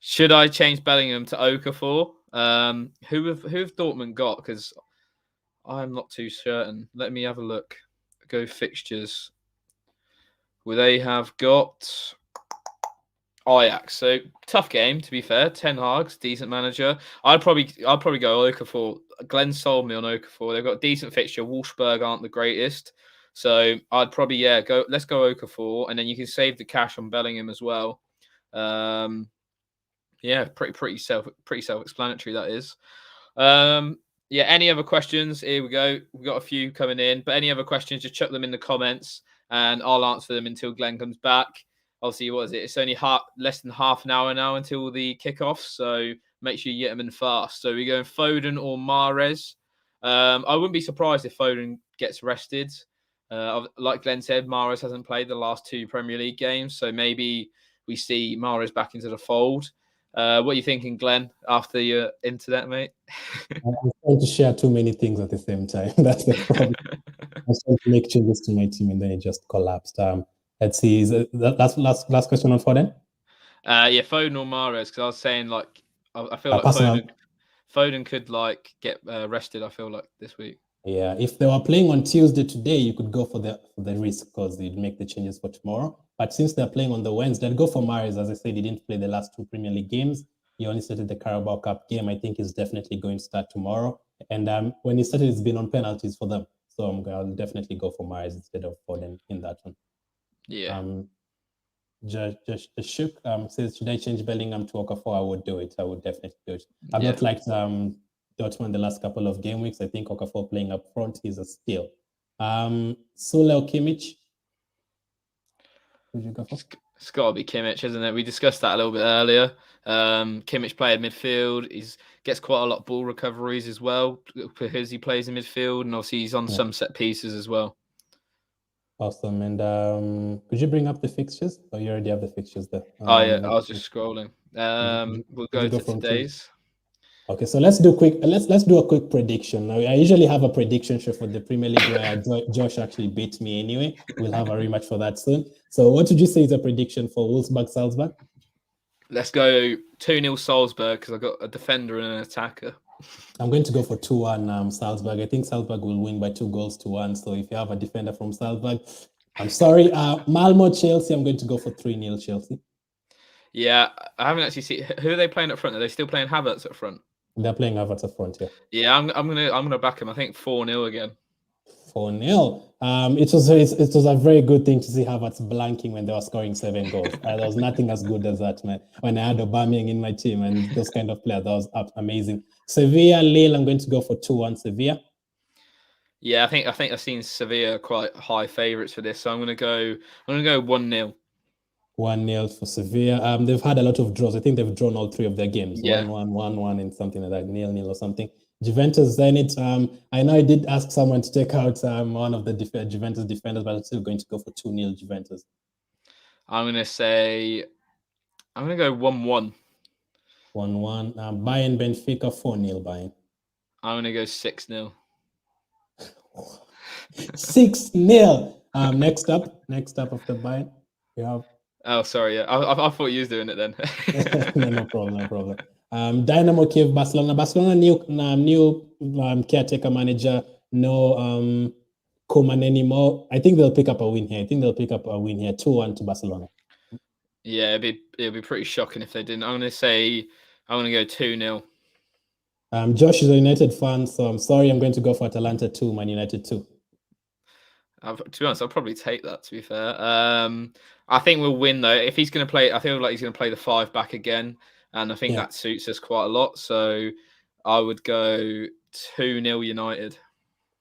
Should I change Bellingham to Okafor? Who have Dortmund got? Because I'm not too certain. Let me have a look. Go fixtures. Well, they have got AJAX. So tough game, to be fair. Ten Hag's decent manager. I'd probably go Okafor. Glenn sold me on Okafor. They've got a decent fixture. Wolfsburg aren't the greatest. So I'd probably go. Let's go Okafor, and then you can save the cash on Bellingham as well. Yeah, pretty self-explanatory that is. Any other questions? Here we go. We've got a few coming in, but any other questions, just chuck them in the comments and I'll answer them until Glenn comes back. Obviously, what is it? It's only less than half an hour now until the kickoff, so make sure you get them in fast. So we're going Foden or Mahrez. I wouldn't be surprised if Foden gets rested. Like Glenn said, Mahrez hasn't played the last 2 Premier League games, so maybe we see Mahrez back into the fold. What are you thinking, Glenn, after your internet, mate? I'm trying to share too many things at the same time. That's the problem. I was trying to make changes to my team and then it just collapsed. Let's see. That's last question on Foden? Yeah, Foden or Mahrez, because I was saying, like, I feel like Foden could, like, get rested, I feel like, this week. Yeah, if they were playing on Tuesday today, you could go for the risk because they'd make the changes for tomorrow. But since they're playing on the Wednesday, I'd go for Mahrez. As I said, he didn't play the last 2 Premier League games. He only started the Carabao Cup game. I think he's definitely going to start tomorrow. And when he started, it's been on penalties for them. So I'll definitely go for Mahrez instead of Foden in that one. Yeah. Just Shook says, should I change Bellingham to Okafor? I would do it. I would definitely do it. I've not liked Dortmund the last couple of game weeks. I think Okafor playing up front is a steal. Sule or Kimmich? Who'd you go for? It's got to be Kimmich, isn't it? We discussed that a little bit earlier. Kimmich played midfield. He gets quite a lot of ball recoveries as well because he plays in midfield, and obviously he's on some set pieces as well. Awesome. And could you bring up the fixtures? Oh, you already have the fixtures there. Oh yeah, I was just scrolling. We'll go to today's. Okay, so let's do a quick prediction. Now, I usually have a prediction show for the Premier League where Josh actually beat me anyway. We'll have a rematch for that soon. So what would you say is a prediction for Wolfsburg, Salzburg? Let's go 2-0 Salzburg because I've got a defender and an attacker. I'm going to go for 2-1 Salzburg. I think Salzburg will win by 2-1. So if you have a defender from Salzburg, I'm sorry. Malmo, Chelsea, I'm going to go for 3-0 Chelsea. Yeah, I haven't actually seen who are they playing up front. Are they still playing Havertz up front? They're playing Havertz up front, yeah. Yeah, I'm gonna back him. I think 4-0 again. 4-0. It was a very good thing to see Havertz blanking when they were scoring 7 goals. There was nothing as good as that, man. When I had Aubameyang in my team and those kind of players, that was amazing. Sevilla, Lille, I'm going to go for 2-1 Sevilla. Yeah, I think I've seen Sevilla quite high favourites for this, so I'm gonna go 1-0. 1-0 for Sevilla. They've had a lot of draws. I think they've drawn all 3 of their games. Yeah. 1-1, 1-1, and something like that. 0-0 or something. Juventus, Zenit. I know I did ask someone to take out one of the Juventus defenders, but I'm still going to go for 2-0 Juventus. I'm gonna go 1-1. 1-1. Bayern, Benfica, 4-0 Bayern. I'm gonna go 6-0. 6-0. Next up after Bayern, you have. Oh, sorry. Yeah, I thought you was doing it then. No problem. Dynamo, Kiev, Barcelona. Barcelona new caretaker manager. No Koeman anymore. I think they'll pick up a win here. 2-1 to Barcelona. Yeah, it'd be pretty shocking if they didn't. I'm gonna go 2-0. Josh is a United fan, so I'm sorry. I'm going to go for Atalanta 2, Man United 2. To be honest, I'll probably take that, to be fair. I think we'll win, though. If he's going to play, I feel like he's going to play the 5 back again. And I think that suits us quite a lot. So I would go 2-0 United.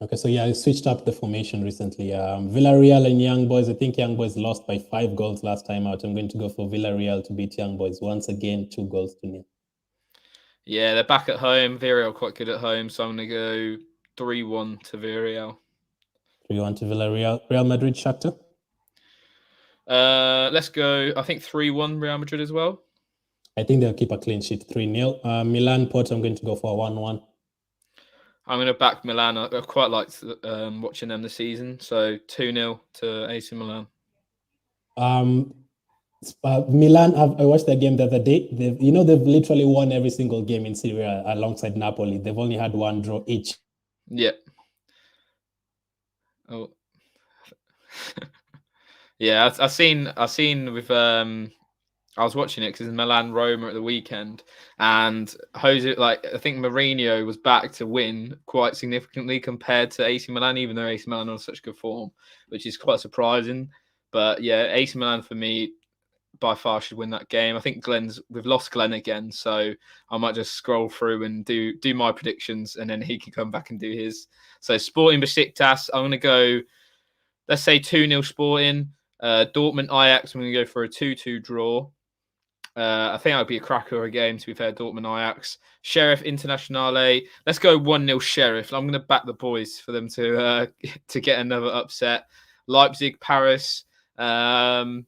Okay, so I switched up the formation recently. Villarreal and Young Boys. I think Young Boys lost by 5 goals last time out. I'm going to go for Villarreal to beat Young Boys once again, 2-0. Yeah, they're back at home. Villarreal quite good at home. So I'm going to go 3-1 to Villarreal. 3-1 to Villarreal. Real Madrid, Shakhtar? Let's go, I think 3-1 Real Madrid as well. I think they'll keep a clean sheet, 3-0. Milan, Porto, I'm going to go for 1-1. I'm going to back Milan. I quite liked watching them this season. So 2-0 to AC Milan. Milan, I watched their game the other day. They've literally won every single game in Serie A alongside Napoli. They've only had 1 draw each. Yeah. Oh. Yeah, I've seen with I was watching it because it's Milan Roma at the weekend, and Jose, I think Mourinho was back to win quite significantly compared to AC Milan, even though AC Milan are on such good form, which is quite surprising. But yeah, AC Milan for me by far should win that game. I think we've lost Glenn again, so I might just scroll through and do my predictions, and then he can come back and do his. So Sporting Besiktas, I'm going to go. let's say 2-0 Sporting. Dortmund Ajax, I'm going to go for a 2-2 draw. I think that would be a cracker game, to be fair, Dortmund Ajax. Sheriff Internazionale. Let's go 1-0 Sheriff. I'm going to back the boys for them to get another upset. Leipzig Paris. So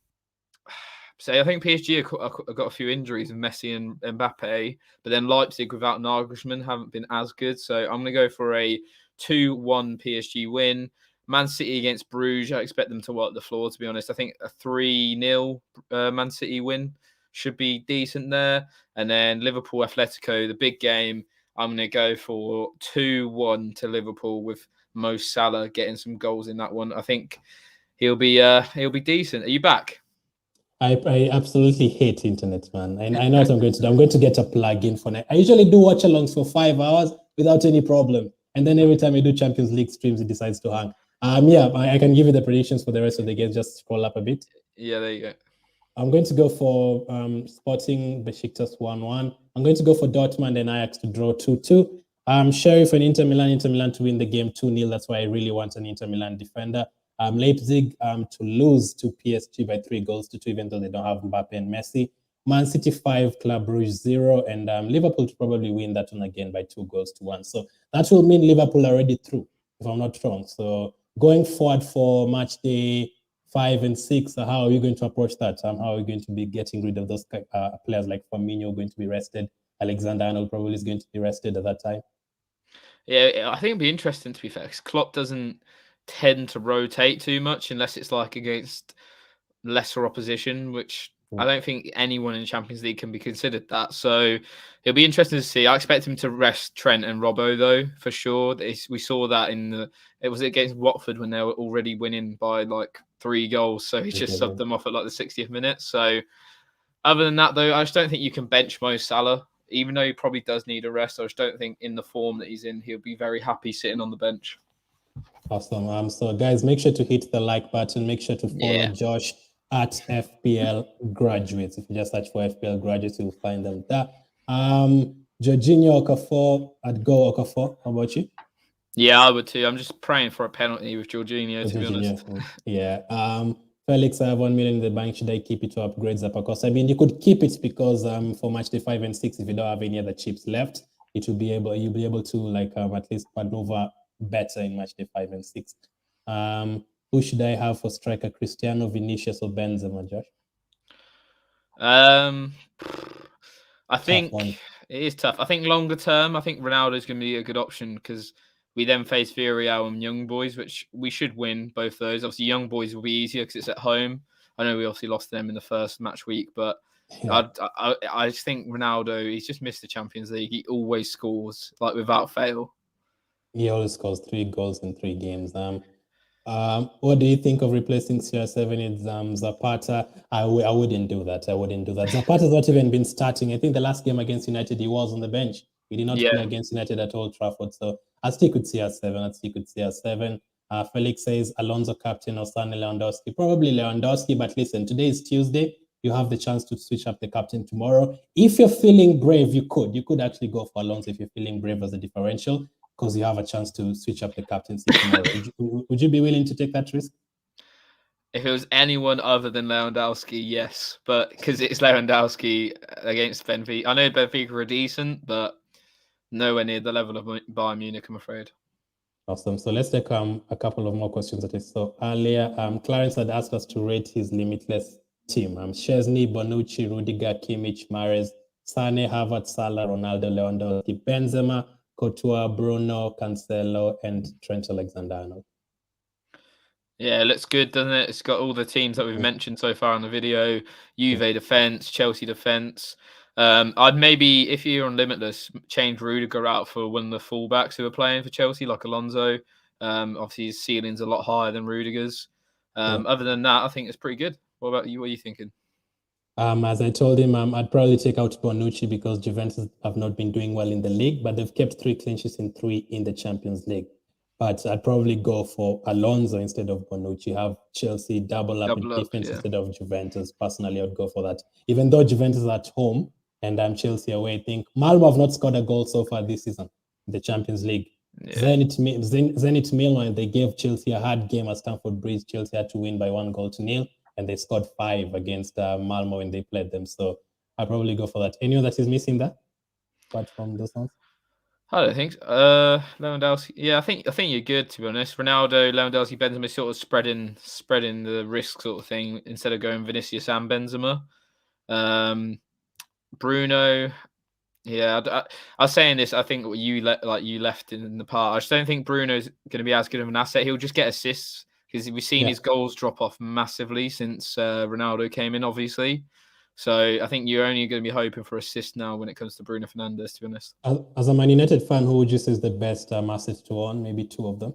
I think PSG have got a few injuries of Messi and Mbappe, but then Leipzig without Nagelsmann haven't been as good. So I'm going to go for a 2-1 PSG win. Man City against Bruges, I expect them to work the floor, to be honest. I think a 3-0 Man City win should be decent there. And then Liverpool Atletico, the big game, I'm going to go for 2-1 to Liverpool with Mo Salah getting some goals in that one. I think he'll be decent. Are you back? I absolutely hate internet, man. And I know what I'm going to do. I'm going to get a plug-in for it. I usually do watch-alongs for 5 hours without any problem. And then every time I do Champions League streams, it decides to hang. Yeah, I can give you the predictions for the rest of the games. Just scroll up a bit. Yeah, there you go. I'm going to go for Sporting Besiktas 1-1. I'm going to go for Dortmund and Ajax to draw 2-2. Sheriff and Inter Milan to win the game 2-0. That's why I really want an Inter Milan defender. Leipzig to lose to PSG by 3-2, even though they don't have Mbappe and Messi. Man City 5, Club Brugge 0, and Liverpool to probably win that one again by 2-1. So that will mean Liverpool are already through, if I'm not wrong. So going forward for match day 5 and 6, how are you going to approach that? How are you going to be getting rid of those players like Firmino going to be rested? Alexander-Arnold probably is going to be rested at that time. Yeah, I think it'd be interesting, to be fair, because Klopp doesn't tend to rotate too much unless it's like against lesser opposition, which I don't think anyone in the Champions League can be considered that. So it'll be interesting to see. I expect him to rest Trent and Robbo, though, for sure. We saw that it was against Watford when they were already winning by like 3 goals. So he just subbed them off at like the 60th minute. So other than that, though, I just don't think you can bench Mo Salah. Even though he probably does need a rest, I just don't think in the form that he's in, he'll be very happy sitting on the bench. Awesome. So guys, make sure to hit the like button. Make sure to follow Josh at FPL Graduates. If you just search for FPL Graduates, you'll find them there. Jorginho Okafor, I'd go Okafor. How about you? Yeah, I would too. I'm just praying for a penalty with Jorginho, to be honest. Yeah. Felix, I have 1 million in the bank. Should I keep it to upgrade Zapakos? I mean, you could keep it because for match day 5 and 6, if you don't have any other chips left, you'll be able to like at least maneuver better in match day 5 and 6. Who should I have for striker? Cristiano, Vinicius, or Benzema, Josh? I think it is tough. I think longer term, I think Ronaldo is going to be a good option because we then face Villarreal and Young Boys, which we should win both those. Obviously, Young Boys will be easier because it's at home. I know we obviously lost them in the first match week, but I just think Ronaldo, he's just missed the Champions League. He always scores, like without fail. He always scores 3 goals in 3 games. What do you think of replacing CR7 with Zapata? I wouldn't do that. Zapata's not even been starting. I think the last game against United, he was on the bench. He did not play against United at Old Trafford. So I stick with CR7. Felix says Alonso captain or Sane Lewandowski. Probably Lewandowski, but listen, today is Tuesday. You have the chance to switch up the captain tomorrow. If you're feeling brave, you could actually go for Alonso if you're feeling brave as a differential, because you have a chance to switch up the captaincy tomorrow. Would you be willing to take that risk? If it was anyone other than Lewandowski, yes. But because it's Lewandowski against Benfica. I know Benfica are decent, but nowhere near the level of Bayern Munich, I'm afraid. Awesome. So let's take a couple of more questions that I saw earlier. Clarence had asked us to rate his limitless team. Szczesny, Bonucci, Rudiger, Kimmich, Mahrez, Sane, Havertz, Salah, Ronaldo, Lewandowski, Benzema, Courtois, Bruno, Cancelo, and Trent Alexander-Arnold. Yeah, it looks good, doesn't it? It's got all the teams that we've mentioned so far in the video. Juve defense, Chelsea defense. I'd maybe, if you're on Limitless, change Rudiger out for one of the fullbacks who are playing for Chelsea, like Alonso. Obviously, his ceiling's a lot higher than Rudiger's. Other than that, I think it's pretty good. What about you? What are you thinking? As I told him, I'd probably take out Bonucci because Juventus have not been doing well in the league, but they've kept 3 clean sheets in 3 in the Champions League. But I'd probably go for Alonso instead of Bonucci. Have Chelsea double up in defense instead of Juventus. Personally, I would go for that. Even though Juventus is at home and Chelsea away, I think Malmo have not scored a goal so far this season in the Champions League. Yeah. Zenit Milan, they gave Chelsea a hard game at Stamford Bridge. Chelsea had to win by 1-0, and they scored 5 against Malmo when they played them. So I'll probably go for that. Anyone that is missing that, apart from those ones? I don't think so. Lewandowski. Yeah, I think you're good, to be honest. Ronaldo, Lewandowski, Benzema sort of spreading the risk sort of thing instead of going Vinicius and Benzema. Bruno. Yeah, I was saying this. I think what you left in the part. I just don't think Bruno's going to be as good of an asset. He'll just get assists because we've seen his goals drop off massively since Ronaldo came in, obviously. So I think you're only going to be hoping for assists now when it comes to Bruno Fernandes, to be honest. As a Man United fan, who would you say is the best asset to own? Maybe 2 of them.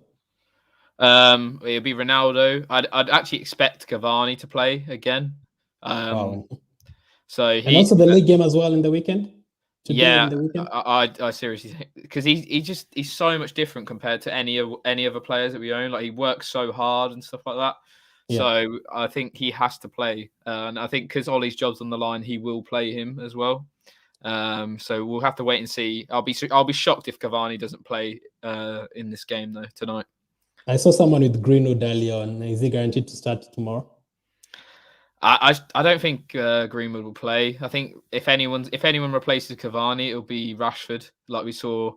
It'll be Ronaldo. I'd actually expect Cavani to play again. Wow. So and also the league game as well in the weekend. Yeah, I seriously think, because he's so much different compared to any other players that we own. Like, he works so hard and stuff like that. Yeah. So I think he has to play, and I think because Ollie's job's on the line, he will play him as well. So we'll have to wait and see. I'll be shocked if Cavani doesn't play in this game though tonight. I saw someone with Greenwood earlier on. Is he guaranteed to start tomorrow? I don't think Greenwood will play. I think if anyone replaces Cavani, it'll be Rashford, like we saw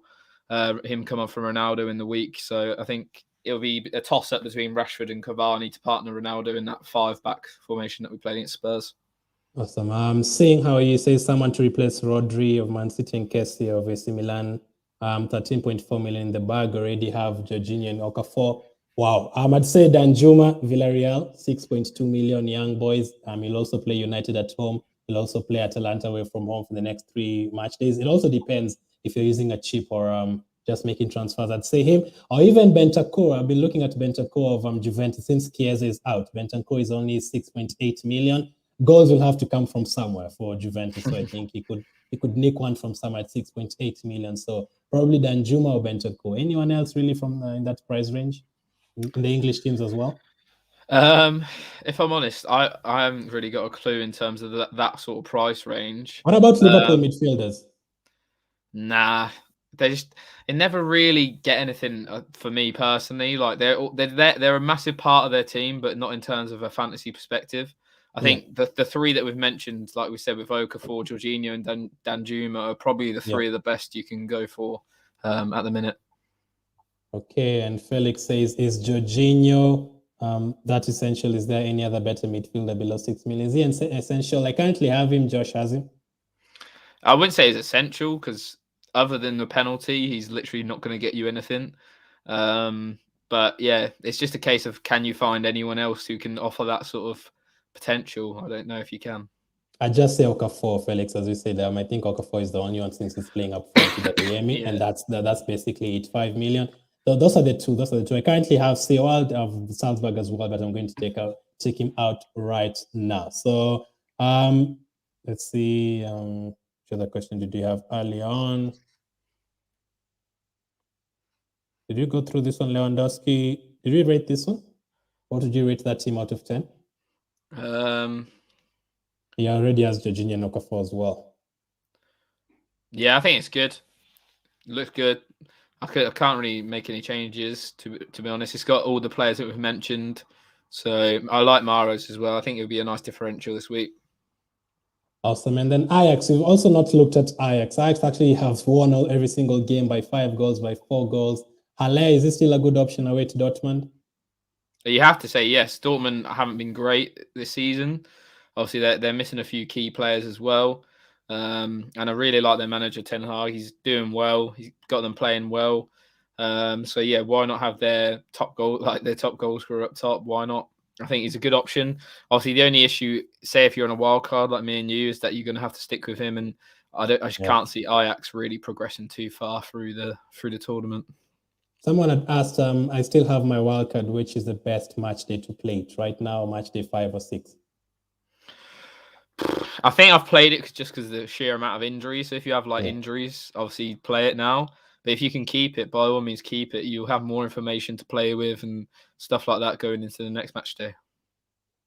him come up from Ronaldo in the week. So I think it'll be a toss-up between Rashford and Cavani to partner Ronaldo in that 5-back formation that we played against Spurs. Awesome. Seeing how you say someone to replace Rodri of Man City and Kessie of AC Milan, 13.4 million in the bag. Already have Jorginho and Okafor. Wow. I'd say Danjuma, Villarreal, 6.2 million, young boys. He'll also play United at home. He'll also play Atalanta away from home for the next 3 match days. It also depends if you're using a chip or just making transfers. I'd say him, or even Bentancur. I've been looking at Bentancur of Juventus since Chiesa is out. Bentancur is only 6.8 million. Goals will have to come from somewhere for Juventus. So I think he could nick one from somewhere at 6.8 million. So probably Danjuma or Bentancur. Anyone else really from in that price range? In the English teams as well? If I'm honest, I haven't really got a clue in terms of that sort of price range. What about Liverpool midfielders? Nah, they never really get anything for me personally. Like, they're a massive part of their team, but not in terms of a fantasy perspective. I think the 3 that we've mentioned, like we said, with Okafor, Jorginho, and Danjuma, are probably the 3 of the best you can go for at the minute. Okay, and Felix says, is Jorginho that essential? Is there any other better midfielder below 6 million? Is he essential? I currently have him. Josh has him. I wouldn't say he's essential, because other than the penalty, he's literally not going to get you anything. But yeah, it's just a case of, can you find anyone else who can offer that sort of potential? I don't know if you can. I just say Okafor, Felix, as we said. I think Okafor is the only one since he's playing up front with Adeyemi, and that's basically it. 5 million. So those are the two. I currently have Sewald of Salzburg as well, but I'm going to take him out right now. So let's see. Which other question did you have early on? Did you go through this one, Lewandowski? Did you rate this one? What did you rate that team out of 10? He already has Jorginho and Okafor as well. Yeah, I think it's good. Looks good. I can't really make any changes, to be honest. It's got all the players that we've mentioned. So I like Mahrez as well. I think it'll be a nice differential this week. Awesome. And then Ajax, we've also not looked at Ajax. Ajax actually have won every single game by 5 goals, by 4 goals. Halle, is this still a good option away to Dortmund? You have to say yes. Dortmund haven't been great this season. Obviously, they're missing a few key players as well. And I really like their manager, Ten Hag. He's doing well. He's got them playing well. So yeah, why not have their top goal scorer up top? Why not? I think he's a good option. Obviously, the only issue, say if you're on a wild card like me and you, is that you're going to have to stick with him. And I can't see Ajax really progressing too far through the tournament. Someone had asked, I still have my wild card. Which is the best match day to play it right now? Match day 5 or 6? I think I've played it just because of the sheer amount of injuries. So if you have injuries, obviously play it now. But if you can keep it, by all means, keep it. You'll have more information to play with and stuff like that going into the next match day.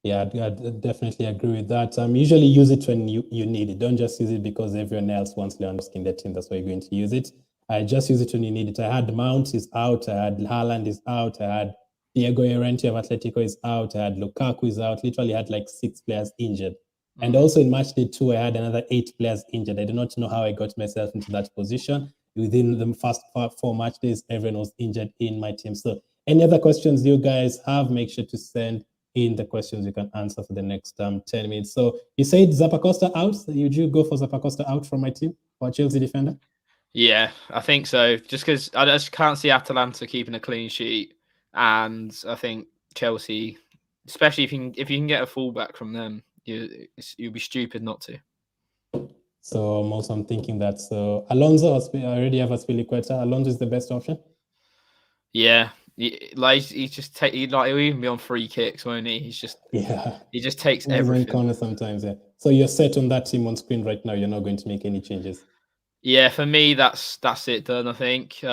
Yeah, I definitely agree with that. Usually use it when you need it. Don't just use it because everyone else wants Lewandowski in their team. That's why you're going to use it. I just use it when you need it. I had Mount is out. I had Haaland is out. I had Diego Llorente of Atletico is out. I had Lukaku is out. Literally had like 6 players injured. And also in match day 2, I had another 8 players injured. I do not know how I got myself into that position. Within the first 4 match days, everyone was injured in my team. So any other questions you guys have, make sure to send in the questions you can answer for the next 10 minutes. So you said Zappacosta out. Would you go for Zappacosta out from my team for Chelsea defender? Yeah, I think so. Just because I just can't see Atalanta keeping a clean sheet, and I think Chelsea, especially if you can get a fullback from them, you'll be stupid not to. So I'm thinking that. So Alonso, I already have Aspilicueta. Alonso is the best option. Yeah, like he he'll even be on free kicks, won't he? He just takes everything. Corner sometimes. Yeah. So you're set on that team on screen right now. You're not going to make any changes. Yeah, for me, that's it done. I think.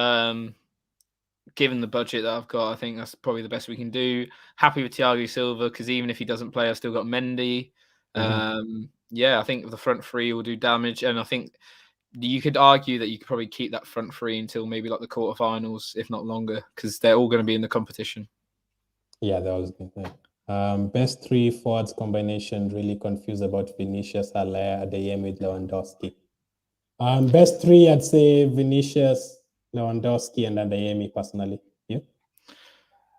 Given the budget that I've got, I think that's probably the best we can do. Happy with Thiago Silva because even if he doesn't play, I've still got Mendy. Yeah, I think the front three will do damage, and I think you could argue that you could probably keep that front three until maybe like the quarterfinals, if not longer, because they're all going to be in the competition. Yeah, that was good. Best 3 forwards combination. Really confused about Vinicius, Haller, Adeyemi with Lewandowski. Best 3, I'd say Vinicius, Lewandowski, and Adeyemi personally. You?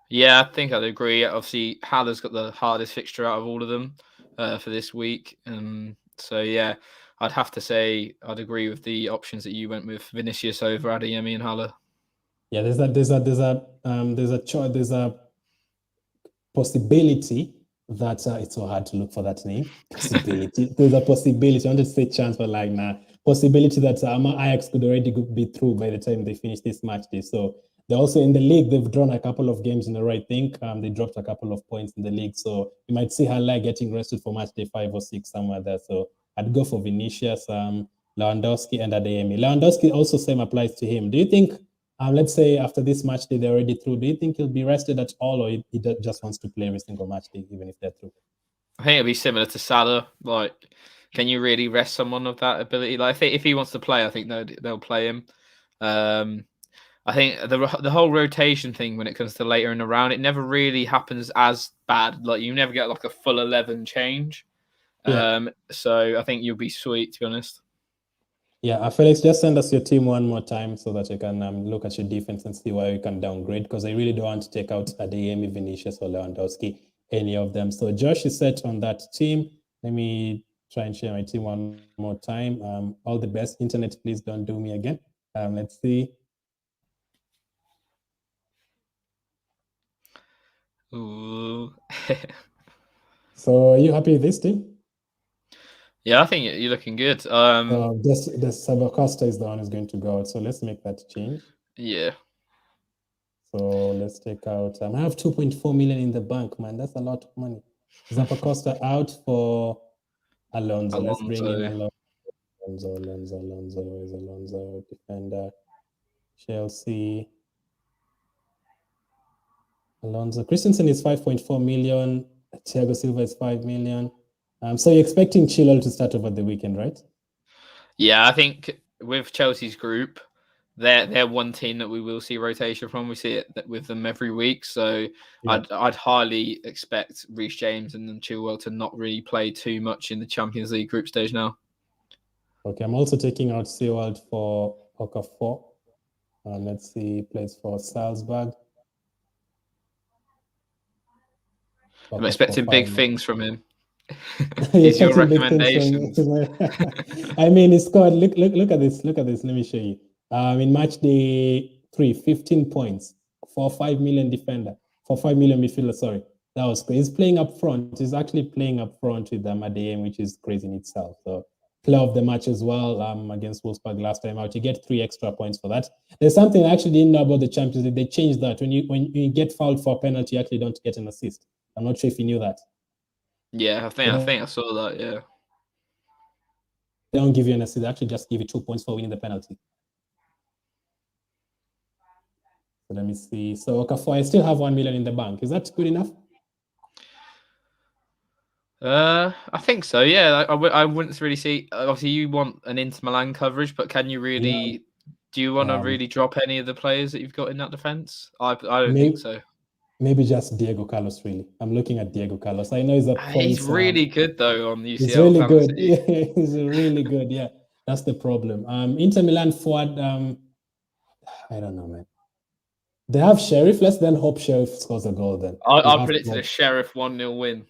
Yeah, I think I'd agree. Obviously, Haller's got the hardest fixture out of all of them for this week. So yeah, I'd have to say I'd agree with the options that you went with: Vinicius over Adeyemi and Haller. Yeah, there's a possibility that it's so hard to look for that name. Possibility. There's a possibility. I wanted to say chance, but like nah. Possibility that Ajax could already be through by the time they finish this match day. So they're also in the league. They've drawn a couple of games in a row. I think they dropped a couple of points in the league. So you might see Haller getting rested for match day 5 or 6 somewhere there. So I'd go for Vinicius, Lewandowski, and Adeyemi. Lewandowski also same applies to him. Do you think? Let's say after this match day, they're already through. Do you think he'll be rested at all, or he just wants to play every single match day, even if they're through? I think it'll be similar to Salah. Like, can you really rest someone of that ability? Like, I think if he wants to play, I think they'll play him. I think the whole rotation thing when it comes to later in the round, it never really happens as bad. Like, you never get like a full 11 change. Yeah. So I think you'll be sweet, to be honest. Yeah, Felix, just send us your team one more time so that you can look at your defense and see where you can downgrade, because I really don't want to take out Adeyemi, Vinicius, or Lewandowski, any of them. So Josh is set on that team. Let me try and share my team one more time. All the best. Internet, please don't do me again. Let's see. Ooh. So are you happy with this team? Yeah, I think you're looking good. The Sabakasta is the one who's going to go out. So let's make that change. Yeah. So let's take out. I have 2.4 million in the bank, man. That's a lot of money. Zappacosta out for Alonso. Let's bring in Alonso. Where's Alonso? Defender. Chelsea. Alonso. Christensen is 5.4 million. Thiago Silva is 5 million. So you're expecting Chilwell to start over the weekend, right? Yeah, I think with Chelsea's group, they're one team that we will see rotation from. We see it with them every week. So yeah. I'd highly expect Reece James and then Chilwell to not really play too much in the Champions League group stage now. Okay, I'm also taking out Seward for Okafor. Let's see, he plays for Salzburg. I'm expecting big things from him. Is your recommendation? I mean, he scored. Look at this. Look at this. Let me show you. In match day 3, 15 points for 5 million defender, for 5 million midfielder. Sorry, that was crazy. He's playing up front. He's actually playing up front with Adeyemi, which is crazy in itself. So player of the match as well against Wolfsburg last time out. You get 3 extra points for that. There's something I actually didn't know about the Champions League. They changed that. When you get fouled for a penalty, you actually don't get an assist. I'm not sure if you knew that. Yeah, I think I saw that. Yeah, they don't give you an assist. They actually just give you 2 points for winning the penalty. So let me see. So Okafor, I still have 1 million in the bank. Is that good enough? I think so. Yeah, I wouldn't really see. Obviously, you want an Inter Milan coverage, but can you really Do you want to really drop any of the players that you've got in that defense? I don't think so. Maybe just Diego Carlos, really. I'm looking at Diego Carlos. I know he's a points. He's really good, though, on UCL. He's really good. Yeah, he's really good. Yeah, that's the problem. Inter Milan forward, I don't know, man. They have Sheriff. Let's then hope Sheriff scores a goal then. I predicted a Sheriff 1-0 win.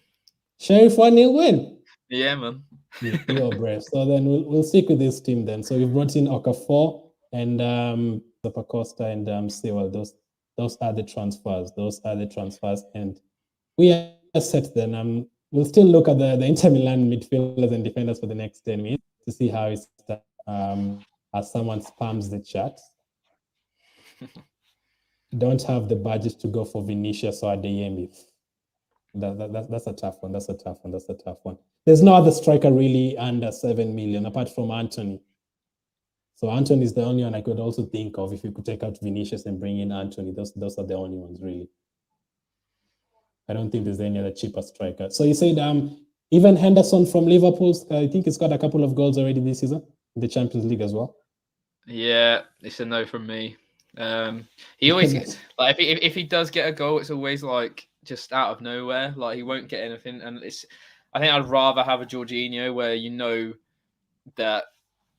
Sheriff 1-0 win? Yeah, man. You're brave. So then we'll stick with this team then. So we've brought in Okafor and Zapacosta and Sewell. Those are the transfers. And we are set then. We'll still look at the Inter Milan midfielders and defenders for the next 10 minutes to see how it's as someone spams the chat. Don't have the budget to go for Vinicius or Adeyemi. That's a tough one. That's a tough one. There's no other striker really under 7 million apart from Anthony. So Anthony is the only one I could also think of if you could take out Vinicius and bring in Anthony. Those are the only ones really. I don't think there's any other cheaper striker. So you said even Henderson from Liverpool, I think he's got a couple of goals already this season in the Champions League as well. Yeah, it's a no from me. He always like if he does get a goal, it's always like just out of nowhere. Like he won't get anything, and I think I'd rather have a Jorginho where you know that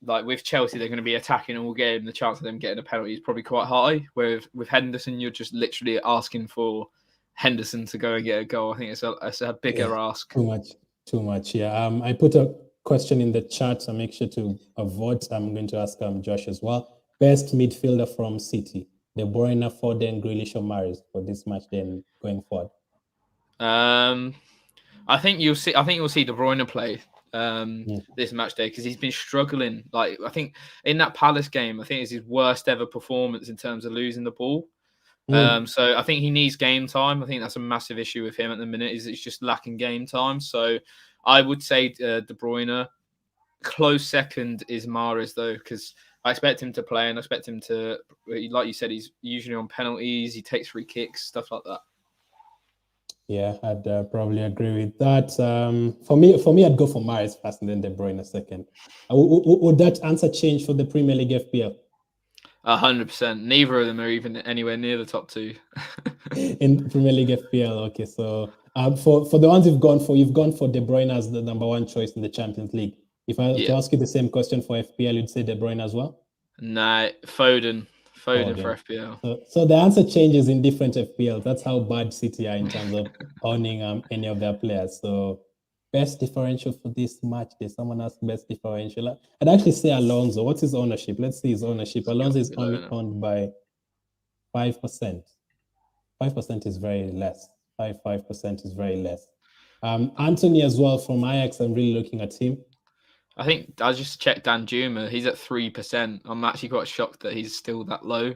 like with Chelsea they're going to be attacking all game. The chance of them getting a penalty is probably quite high. Where with Henderson, you're just literally asking for Henderson to go and get a goal. I think it's a bigger ask. Too much. Yeah. I put a question in the chat, so make sure to vote. I'm going to ask Josh as well. Best midfielder from City: De Bruyne, Foden, Grealish, or Mahrez for this match. Then going forward, I think you'll see De Bruyne play this match day because he's been struggling. Like I think in that Palace game, I think it's his worst ever performance in terms of losing the ball. So I think he needs game time. I think that's a massive issue with him at the minute. Is it's just lacking game time. So I would say De Bruyne. Close second is Mahrez though, because I expect him to play and I expect him to, like you said, he's usually on penalties. He takes free kicks, stuff like that. Yeah, I'd probably agree with that. For me, I'd go for Mahrez first and then De Bruyne second. Would that answer change for the Premier League FPL? 100%. Neither of them are even anywhere near the top two. In Premier League FPL, okay. So for the ones you've gone for De Bruyne as the number one choice in the Champions League. If I to ask you the same question for FPL, you'd say De Bruyne as well? Nah, Foden for FPL. So the answer changes in different FPL. That's how bad City are in terms of owning any of their players. So best differential for this match. There's someone asked best differential. I'd actually say Alonso. What's his ownership? Let's see his ownership. Alonso is only owned by 5%. 5% is very less. 5% is very less. Anthony as well from Ajax. I'm really looking at him. I think I just checked Dan Juma. He's at 3%. I'm actually quite shocked that he's still that low.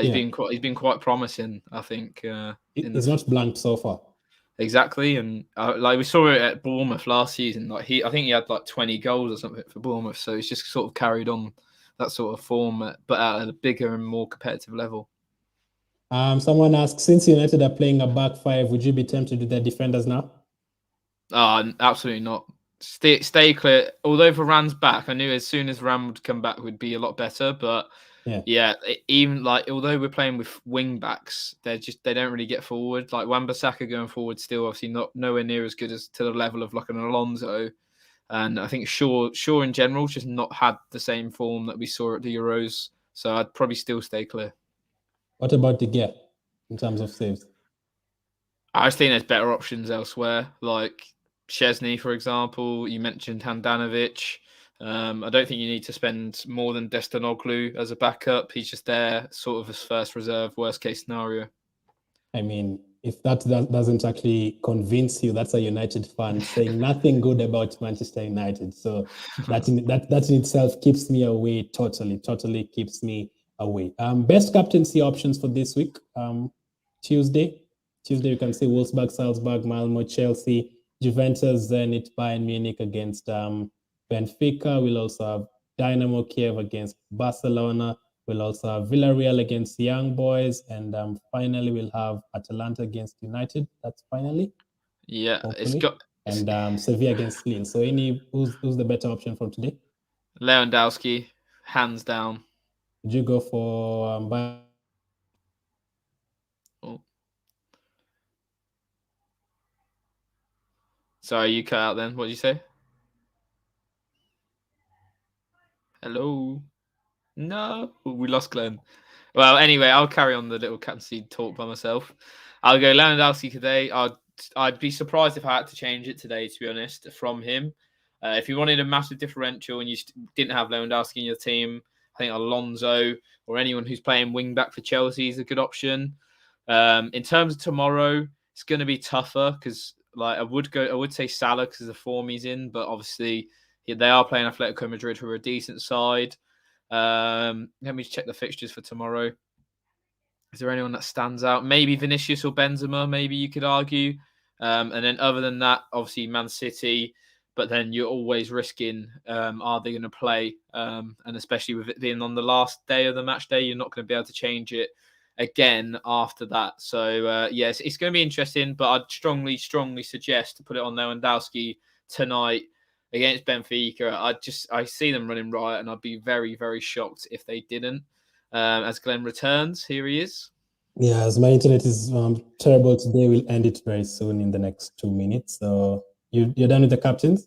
He's been quite promising. I think he's not blanked so far. Exactly, and like we saw it at Bournemouth last season. Like I think he had like 20 goals or something for Bournemouth. So he's just sort of carried on that sort of form, but at a bigger and more competitive level. Someone asked, since United are playing a back five, would you be tempted to do their defenders now? Absolutely not. Stay clear. Although Varane's back, I knew as soon as Varane would come back would be a lot better. But even like although we're playing with wing backs, they don't really get forward. Like Wan-Bissaka going forward still obviously nowhere near as good as to the level of like an Alonso. And I think Shaw in general just not had the same form that we saw at the Euros. So I'd probably still stay clear. What about De Gea in terms of saves? I just think there's better options elsewhere, like Szczesny, for example. You mentioned Handanovic. I don't think you need to spend more than Destinoglu as a backup. He's just there sort of as first reserve, worst case scenario. I mean, if that doesn't actually convince you, that's a United fan saying nothing good about Manchester United. So that in itself keeps me away totally keeps me away. Best captaincy options for this week. Tuesday you can see Wolfsburg, Salzburg, Malmo, Chelsea, Juventus, Zenit, Bayern Munich against Benfica. We'll also have Dynamo Kiev against Barcelona. We'll also have Villarreal against Young Boys. And finally, we'll have Atalanta against United. That's finally. Yeah, hopefully. And Sevilla against Lille. So who's the better option from today? Lewandowski, hands down. Would you go for Oh. Sorry, you cut out then. What did you say? Hello? No, we lost Glenn. Well, anyway, I'll carry on the little captaincy talk by myself. I'll go Lewandowski today. I'd be surprised if I had to change it today, to be honest, from him. If you wanted a massive differential and you didn't have Lewandowski in your team, I think Alonso or anyone who's playing wing back for Chelsea is a good option. In terms of tomorrow, it's going to be tougher because, like, I would say Salah because of the form he's in, but obviously they are playing Atletico Madrid, who are a decent side. Let me check the fixtures for tomorrow. Is there anyone that stands out? Maybe Vinicius or Benzema, maybe you could argue. And then other than that, obviously Man City. But then you're always risking, are they going to play? And especially with it being on the last day of the match day, you're not going to be able to change it again after that. So, yes, it's going to be interesting. But I'd strongly suggest to put it on Lewandowski tonight against Benfica. I see them running riot, and I'd be very, very shocked if they didn't. As Glenn returns, here he is. Yeah, as my internet is terrible today, we'll end it very soon in the next 2 minutes. So you're done with the captains?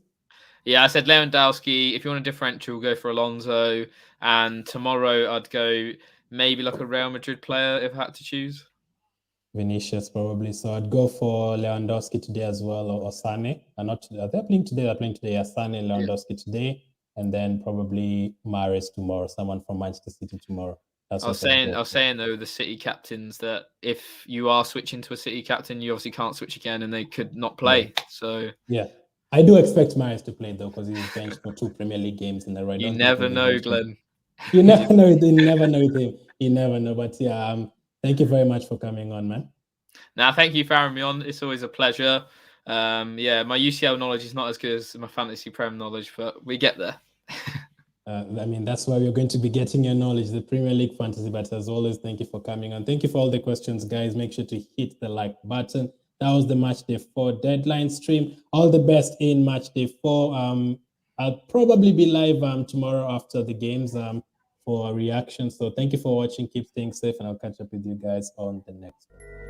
Yeah, I said Lewandowski. If you want a differential, go for Alonso. And tomorrow, I'd go maybe like a Real Madrid player if I had to choose. Vinicius probably. So I'd go for Lewandowski today as well, or Sane. Are they playing today? They're playing today. Sane, Lewandowski today, and then probably Mahrez tomorrow. Someone from Manchester City tomorrow. I was saying though, the City captains, that if you are switching to a City captain, you obviously can't switch again, and they could not play. Yeah. So yeah, I do expect Mahrez to play though, because he's benched for 2 Premier League games in a row. You never know, Glenn. You never know. You never know with him. You never know. But yeah, thank you very much for coming on, man. Now, thank you for having me on. It's always a pleasure. Yeah, my UCL knowledge is not as good as my fantasy prem knowledge, but we get there. I mean, that's why we're going to be getting your knowledge, the Premier League fantasy. But as always, thank you for coming on. Thank you for all the questions, guys. Make sure to hit the like button. That was the Matchday 4 deadline stream. All the best in Matchday 4. I'll probably be live tomorrow after the games for a reaction. So thank you for watching. Keep staying safe, and I'll catch up with you guys on the next one.